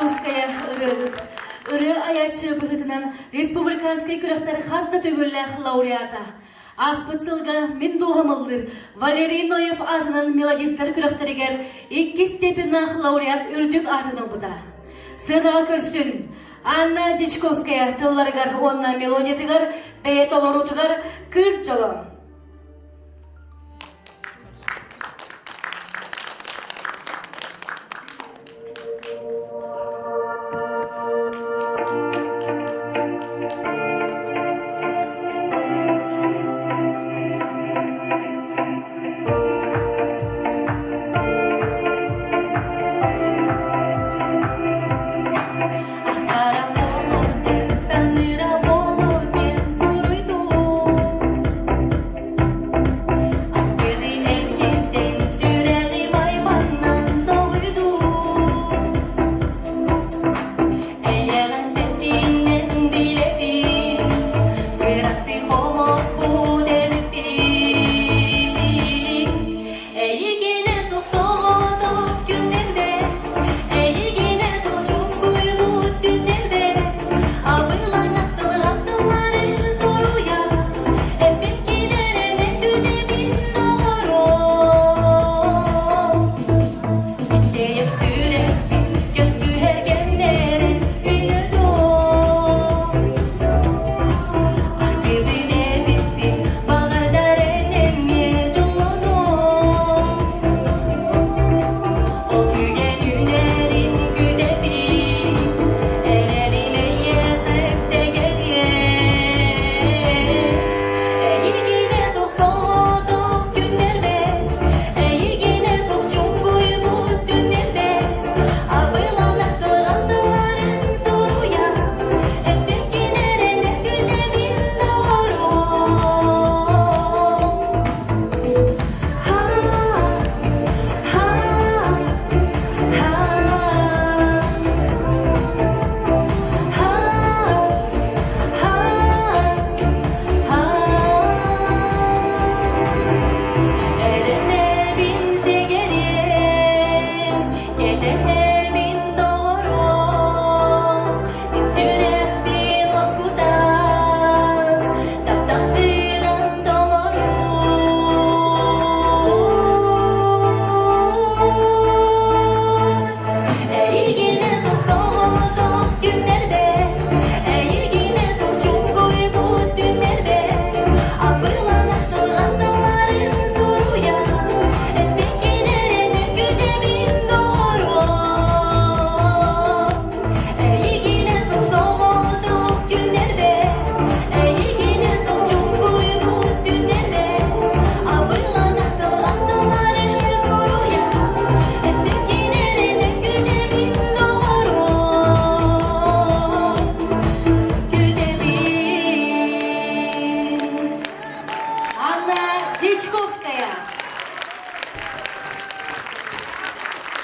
Дичковская ырыгыт. Ыры аячы быгытынан республиканский күрәктәр хасты төгөлләх лауреата. Аспыцылга мин дуғамылдыр Валерий Ноев атынан мелодистер күрәктәргәр 2 степеннах лауреат үрдік атының бұта. Сынаға көрсін Анна Дичковская тылларгар онна мелодиятыгар бәйет олорутыгар кыз жолом.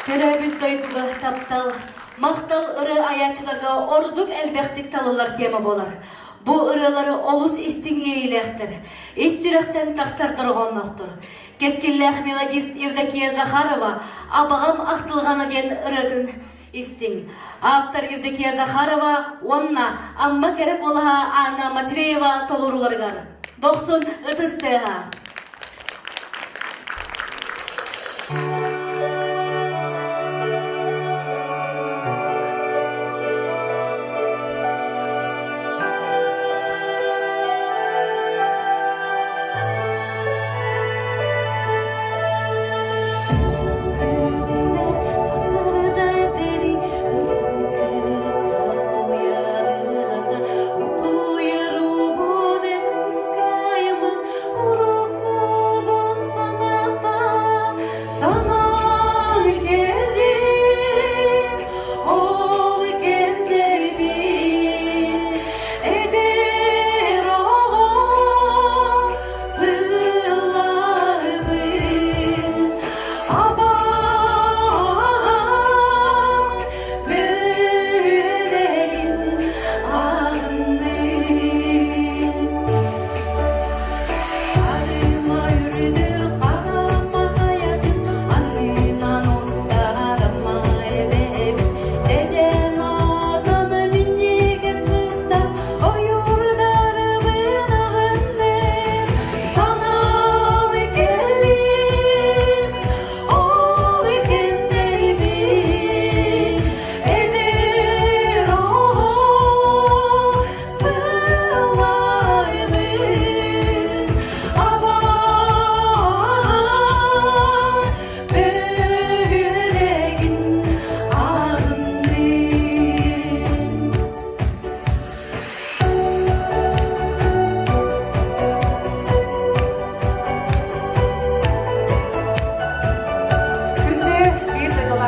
Терәбит дайдуга таптал, мақтал ыры аячыларга ордук әлбәқтік талылар тема болар. Бу ырылары олус истин ейләқтір. Истирәқтен тақсар тұрғаннақтыр. Кескилләх мелодист Евдокия Захарова абағам ақтылғаны ден ырытын истин. Аптар Евдокия Захарова онна амма керек олаға Анна Матвеева толыруларғар. 90 ытыстыға. Урок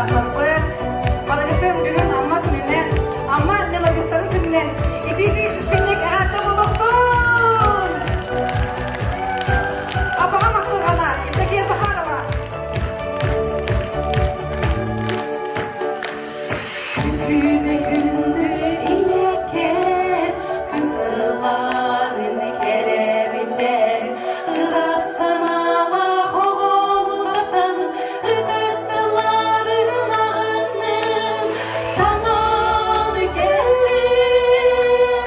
kulaklarpıt. Balagıtım bugün amma gününden, amma melodistların gününden. İtiydi istinlik ağatta buluktun. Abağa maktun gana, İzdeki Zaharova. Güne gündü ileke, kıntılarını kerebiçer. Irıa sanala hoğolurdalı, ıdıktıların ağının. Sanan geldim,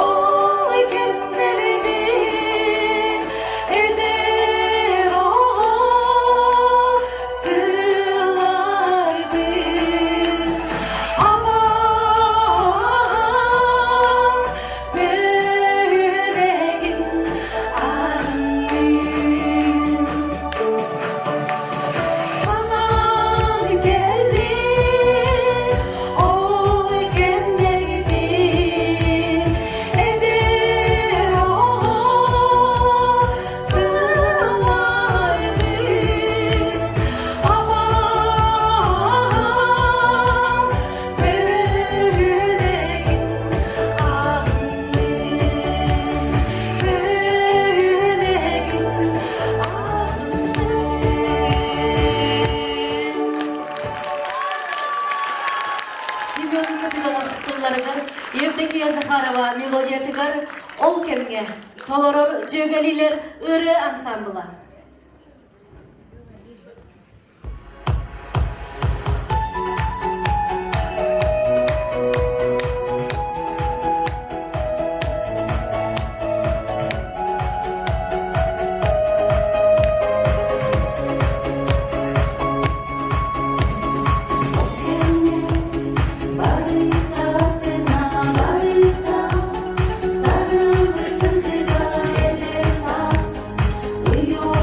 ol kendilerimin. Eder o sırlardı. Aman böylegin annem. Sanan geldim, ol genler gibi. Eder o sırlardı. Aman böylegin Семен Капитонов тылларыгар, Евдокия Захарова мелодиятыгар, ол кемге, толорор жөгелилер ыры ансамбыла. Sarılırsın kıda ece saz, uyuyor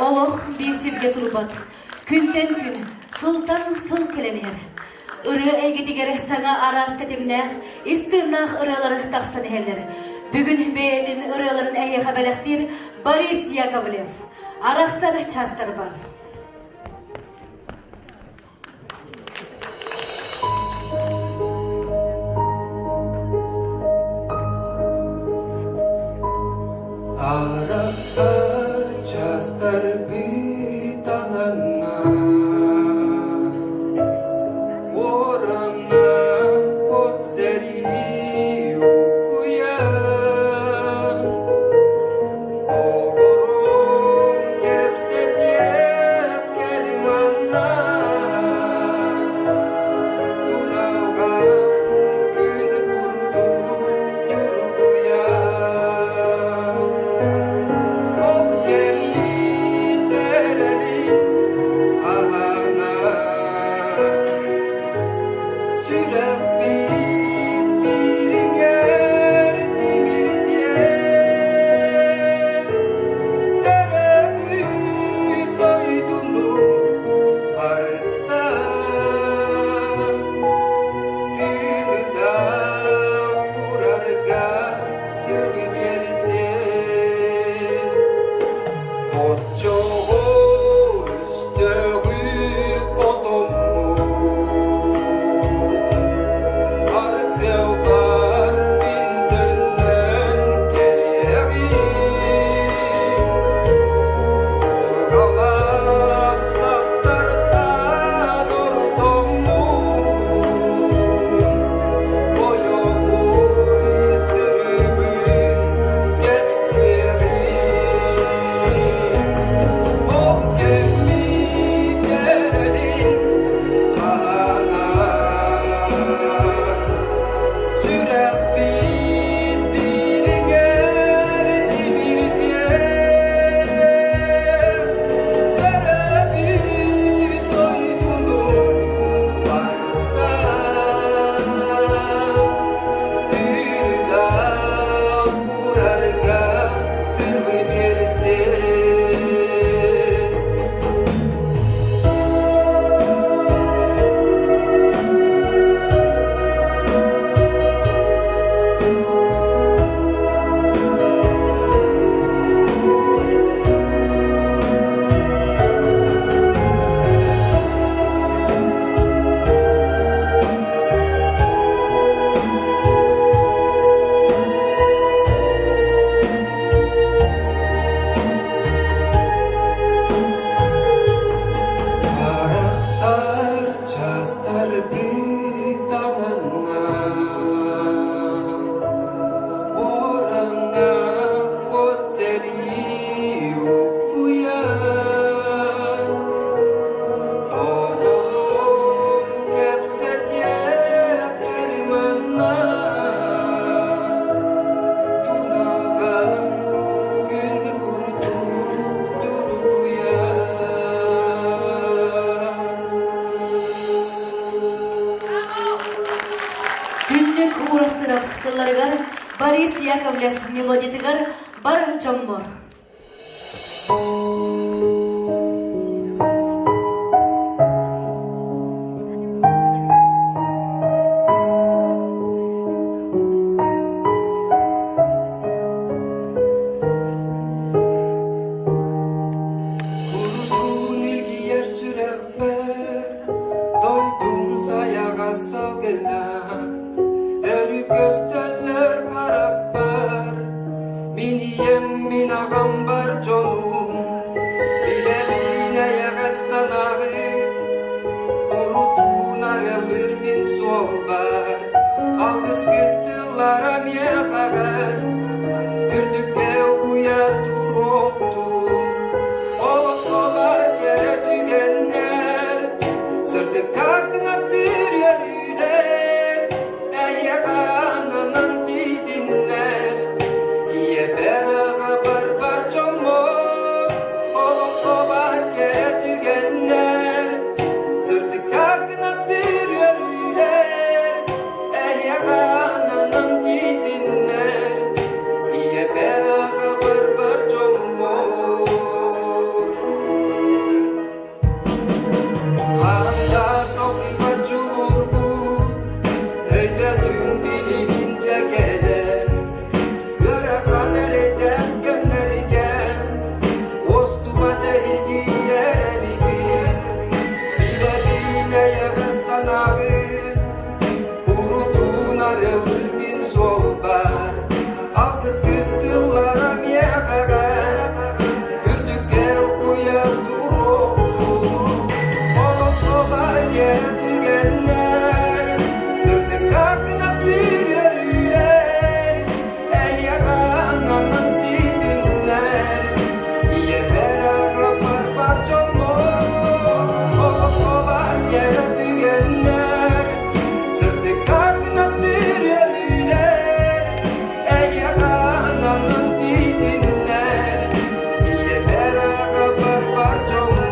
Oloq bir sirge turbat. Күнтен күн, сылтан сыл келенер. Ыры әйгетігер саңа арас тәтімнәқ, истырнақ ырылары тақсан әлер. Бүгін бейетін ырыларын әйе қабалақтыр Борис Яковлев. Арақсар частар бар. Araqsar частар битананна Oranna otseri okuyan Olurum kepsetiye kelimanna Tunavgan gün kurdu yurguyan Ol geldi derelin kahana Sürek bitiringer dimir diye Terebi doydunu karıstan Dili da vurarga tüvi berse Otçoğu üstüğü kolomu Arteu var bindenden geriye Orgalak saktardan ordomu Boyomu sürümün gepseri Ol gemi derelin kanar Sürek bitiringer dimir diye Terebi doydunu Paristan Dili da vurarga tüvi berse Araqsar частар битананна Oranna otseri okuyan Olurum kepsetiye kelimanna Tunavgan gün kurdu yurguyan Günlük uğrastırıp kıllarıgar Борис Яковлев мелодитигар бар жомбор. Kurduğun ilgi yer sürek ber Doydum sayaga salgına Eri gösterler karak bar Miniyem min ağam bar jonum Bilemine yagas sanağı Kurutun ara bir min sol bar Algız gittilara miyakağa Ürdükke uya turoktum Oğlar kere tügenler Sırtı kaknap dürüyler Eye kananın didinler Diye beraga barbar çomor Oğlar kere tügenler Sırtı kaknap dürüyler Eye kananın didinler Algız gittiler Amerika'ya Ürdük'e uyandım Olup yere tükenler Sırtı kalkına tüyürler El yakananın didinler İye beraber parçamı Olup yere tükenler Sırtı kalkına tüyürler El yakananın didinler İye beraber parçamı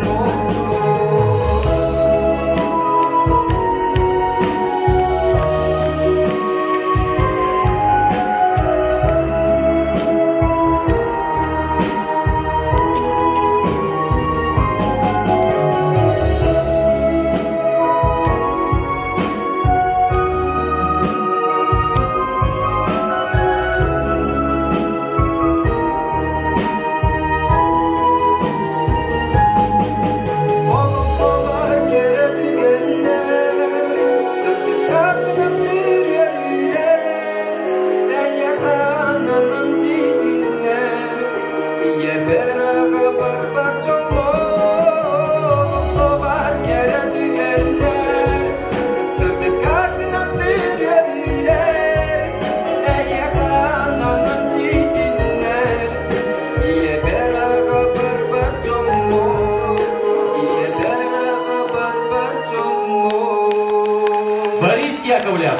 Борис Яковлев.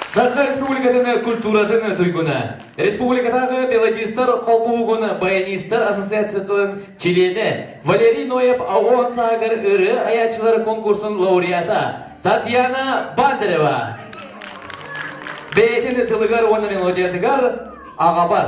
Саха Республикадын культурадын туйгуна. Республикадагы мелодистер колбуугун баянистер ассоциациятынын члени Валерий Ноев Ауон Сагар ыры аячылары конкурсунун лауреата Татьяна Бандерева. Бейтин тылыгар оны мелодиятыгар Агабар.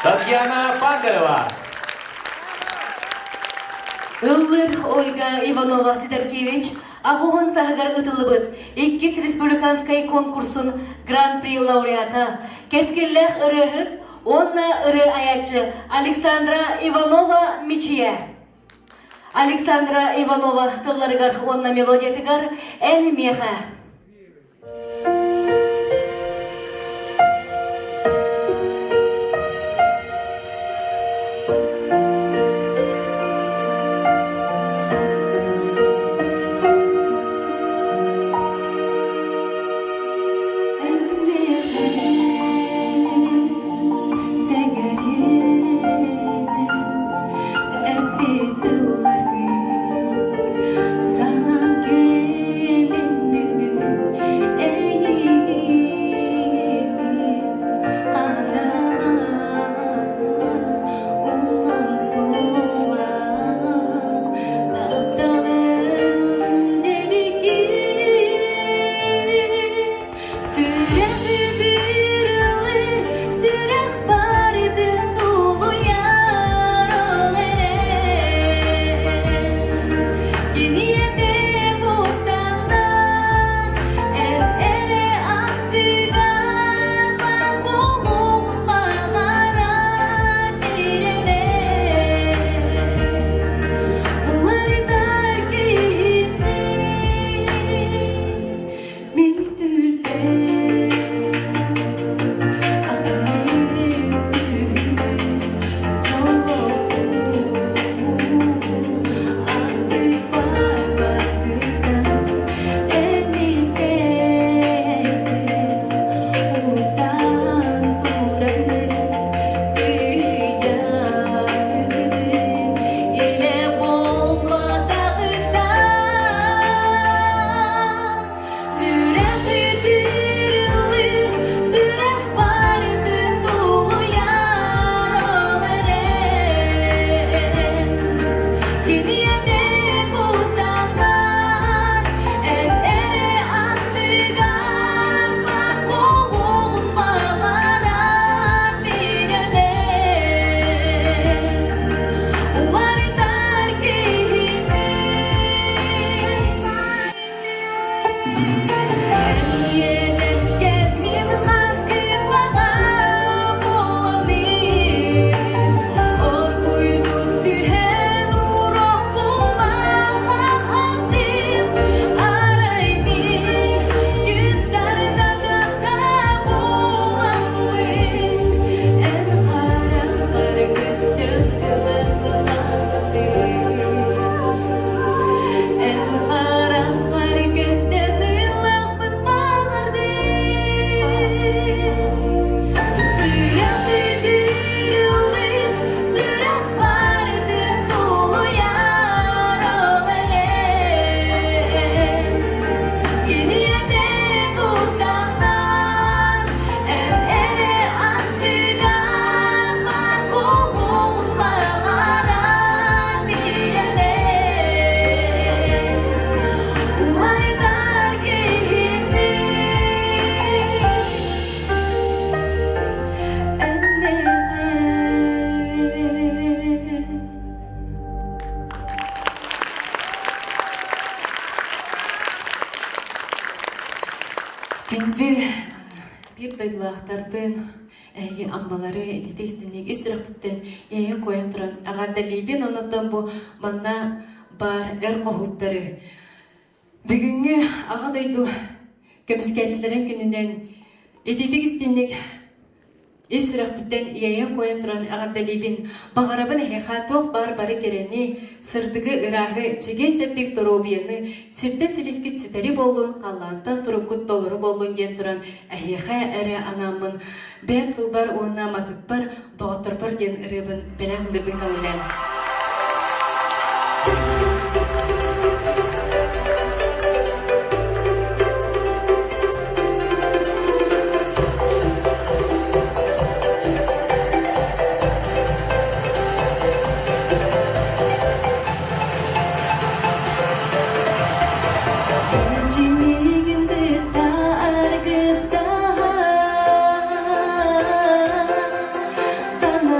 Татьяна Пандарова. Ыллыр Ольга Иванова Сидоркевич Агугон сахагар ытылыбыт иккис республиканский конкурсын гран-при лауреата кескиллах ырыгыт онна ыры аячы Александра Иванова Мичия. Александра Иванова тылларыгар онна мелодиятыгар эн меха. Bir doydulaqtarbın ammaları editesindeki israfıtten koyan turan ağarda libin ondan bu manna bar erqahultları. Bugünkü ağa doydu kömüskeçlerin gününden editek istendik israfıtten koyan turan ağarda libin bağarabın hekatoq bar tereni sırdığı ırahı çegen çeptik torobiyeni sirten siliskit siteri bolun qallantan turukut doluru bolun gen turan ere anamın ben tılbar ona matıkbar doğatarpar gen ırıbın belağlıbın kalılan. Sana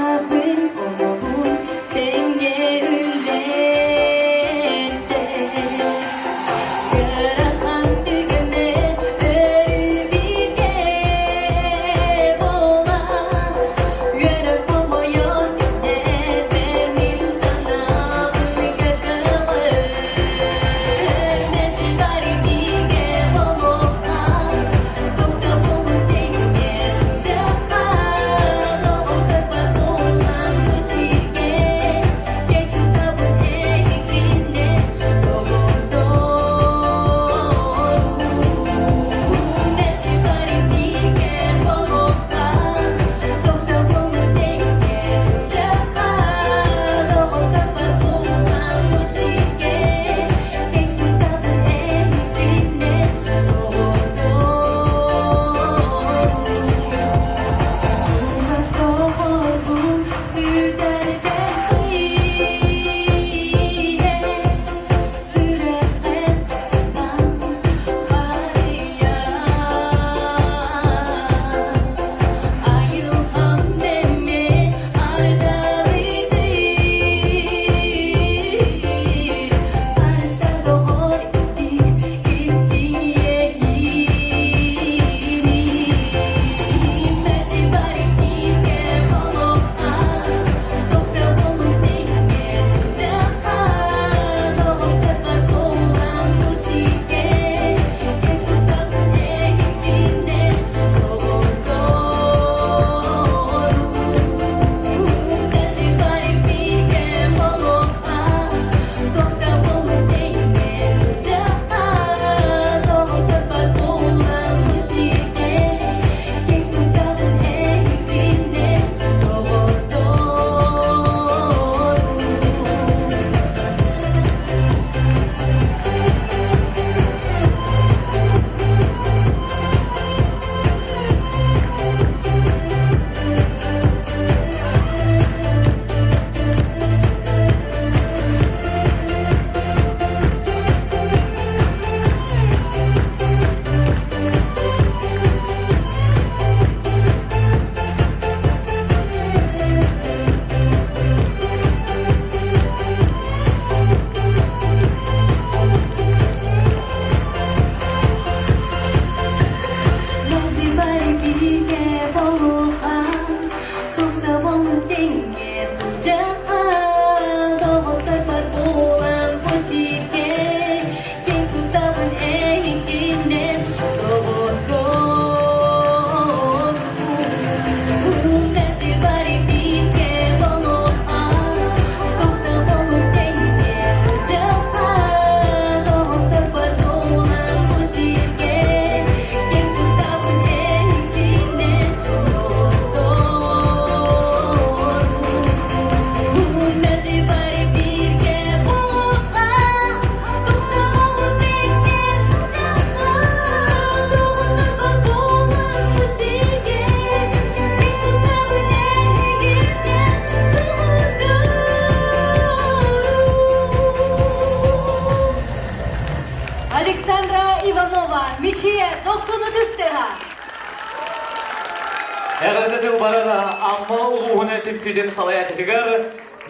barada amma uluğuna tümsüydeni salaya çıtıgar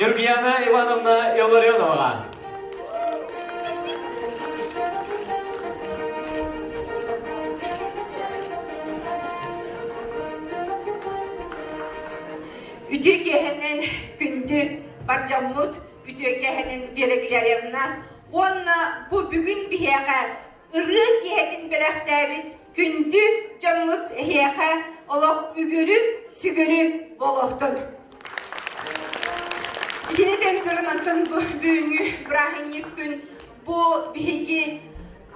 Nurgiyana Ivanovna Illarionov'a. Ütükehenin gündü barcamut, ütükehenin vereklerevna, onna bu bugün bir heka, ırıa kihetin belaktabi, gündü camut heka, Allah ügürü, sügürü, bolohtun. Yeniden durunatın bu büyünü, brahinik gün, bu bihigi,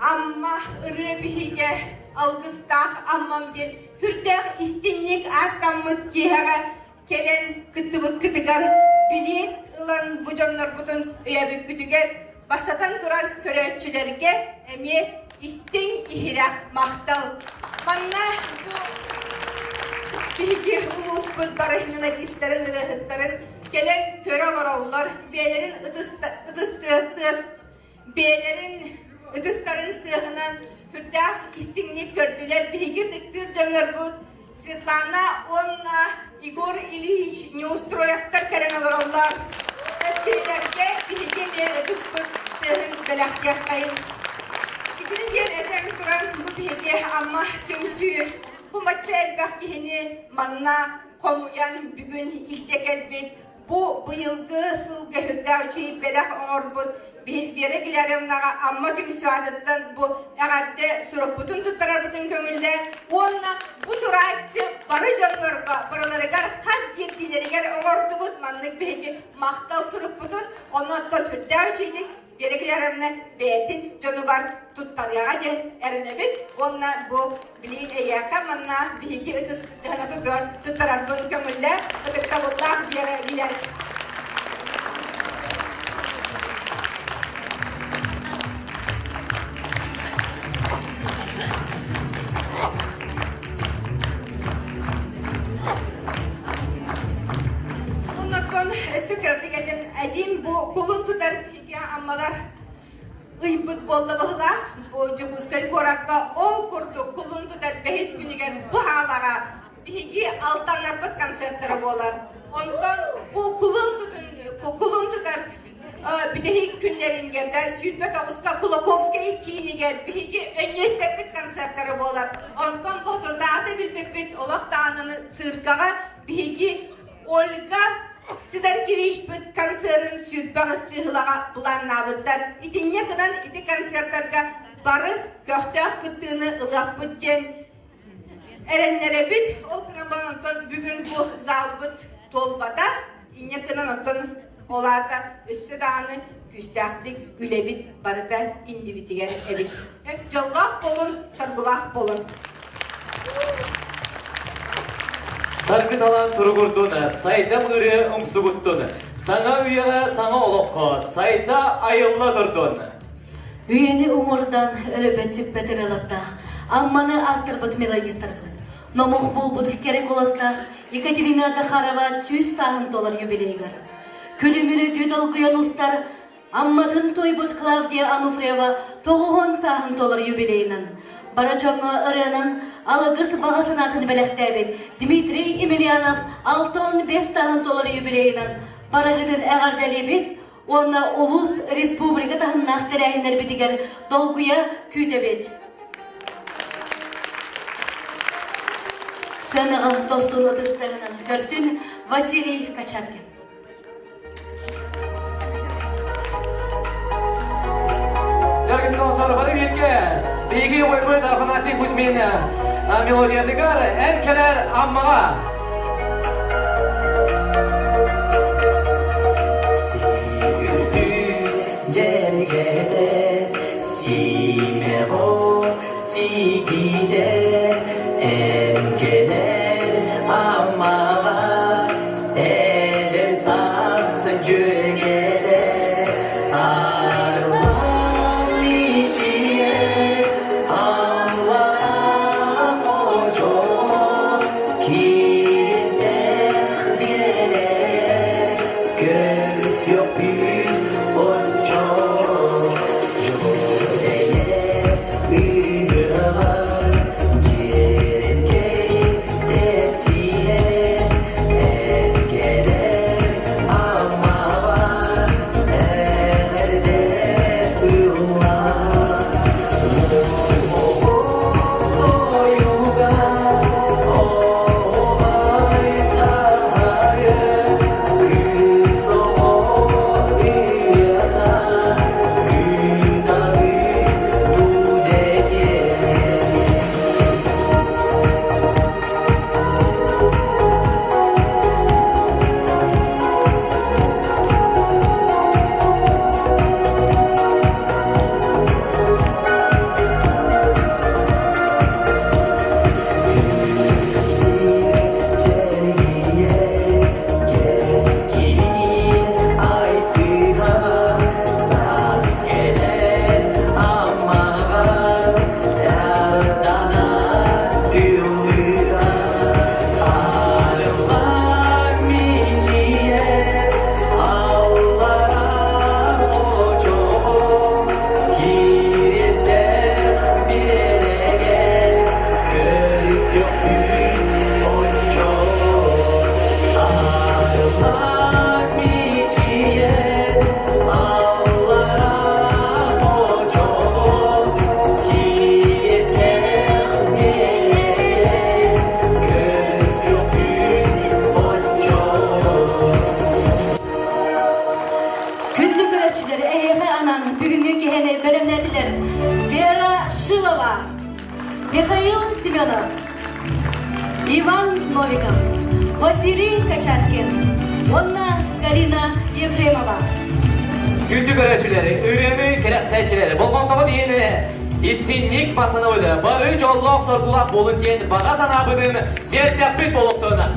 amma, ırıa bihigue, Algыстаах Аммам дел, hürdek istinlik attamut kihega, kelen kıtıbık kıtıgar, bilet ılan bu canlar butun öyabük kütüger, basatan duran köreççilerge, emi istin ihira mahtal. Manna bu bilgi ulus budbarı melodistlerin, ırıhıtların, kelen köre olurlar, beylerin ıdısların tığınan, hürdek istinlik gördüler, bilgi tıktır canlar bu, Светлана, Онна, Igor İliç, Neustроев'tar kelen olurlar. Öpkülerge, bilgi meyredis bu belahtiyak kayın. İkinin diyen eten duran bu bilgi ama tümsüyü. Bu maçı elbak kihini manna, komuyan bugün ilcek elbet. Bu yılgı sılgı hüddavçıyı belah orbut. Vereklerimnaga amma tümsü adıttan bu eğerde sürüp bütün tuttarar bütün kömüller. Onna bu turayçı barı canlarga, baralarıgar kas girdilerger oğurdu bud manlık bilgi mahtal sürüp bütün onu da hüddavçıydık. Vereklerimna betin canıgar tuttaryaga den erinebit. Onna bu bilin eyyaka manna bilgi ıtıs tuttarar bütün kömüller. Itıkta bullah diğer Adim bu kolum tutar bilgi ammalar ıybıt bolla bahla bu cıbızkay korakka ol kurdu kolum tutar behiz günüger bu halaga bilgi altanlarbat konsertleri bolar. Ondan bu kolum tutar bitehik günleringe de Südbet Oğuzka Kulakovska'yı kiyiniger bilgi önyeştepit konsertleri bolar. Ondan bu turda adı bilbepit olak dağınını sırkaga bilgi Olga Sidarkevich bit konserin sütbağızçı hılağa planladılar. İtinne kadar iti konsertlerge barı köhtah kıttığını ılaq bütten erenlere bit. Olturan bana bugün bu zal bit dolbada. İnne kadar ondan olarda üstü dağını güstahtik üle bit barı da indi bitiger ebit. Hep callak bolun, sargulak bolun. Sargı talan turgurdun, sayda mırı umsuguttun. Sana üyeye, sana olokko, sayda ayılla durdun. Üyeni umurdan ölübet sübbet ırılattaq. Ammanı aktırбыт melodistarbıt. Nomuk bulbut kerek olastaq. Ekaterina Zakharova 100 sahın dolar юбилейгар. Külümürü düdolguyan ustar. Ammatın toybut Claudia Anufrieva 9 sahın dolar юбилейнан. Baraçoğlu ırığının Algıs bağısınatını belektabit. Dmitri Emelianov 6-5 sahın dolar юбилейнан. Baragıdın eğardelibit. Ona ulus respublika tahımnaq tereyinler bitiger dolguya kütebit. Sanığı dostun otistağının görsün Vasiliy Kaçatkин. Dergin konservari bilge, bilgi oyboy tarafınası Kuzmin melodiyadıgar enkeler ammağa. Cergede, simero, sigide, enkeler ammağa, eder sas cögede, arvan içiye, amlara koşo, kirizek bire, göz yok büyük. Yeah. Михаил Семенов, Иван Новиков, Василий Качаткин, Онна Галина Ефремова. Gündü görevçileri, üremi kerekseyçileri, bolgontoğu diyeni, istinlik matanı öyle, barı jollok sorgulak bolun diyen bağa sanabının dertleplik boluktuğuna.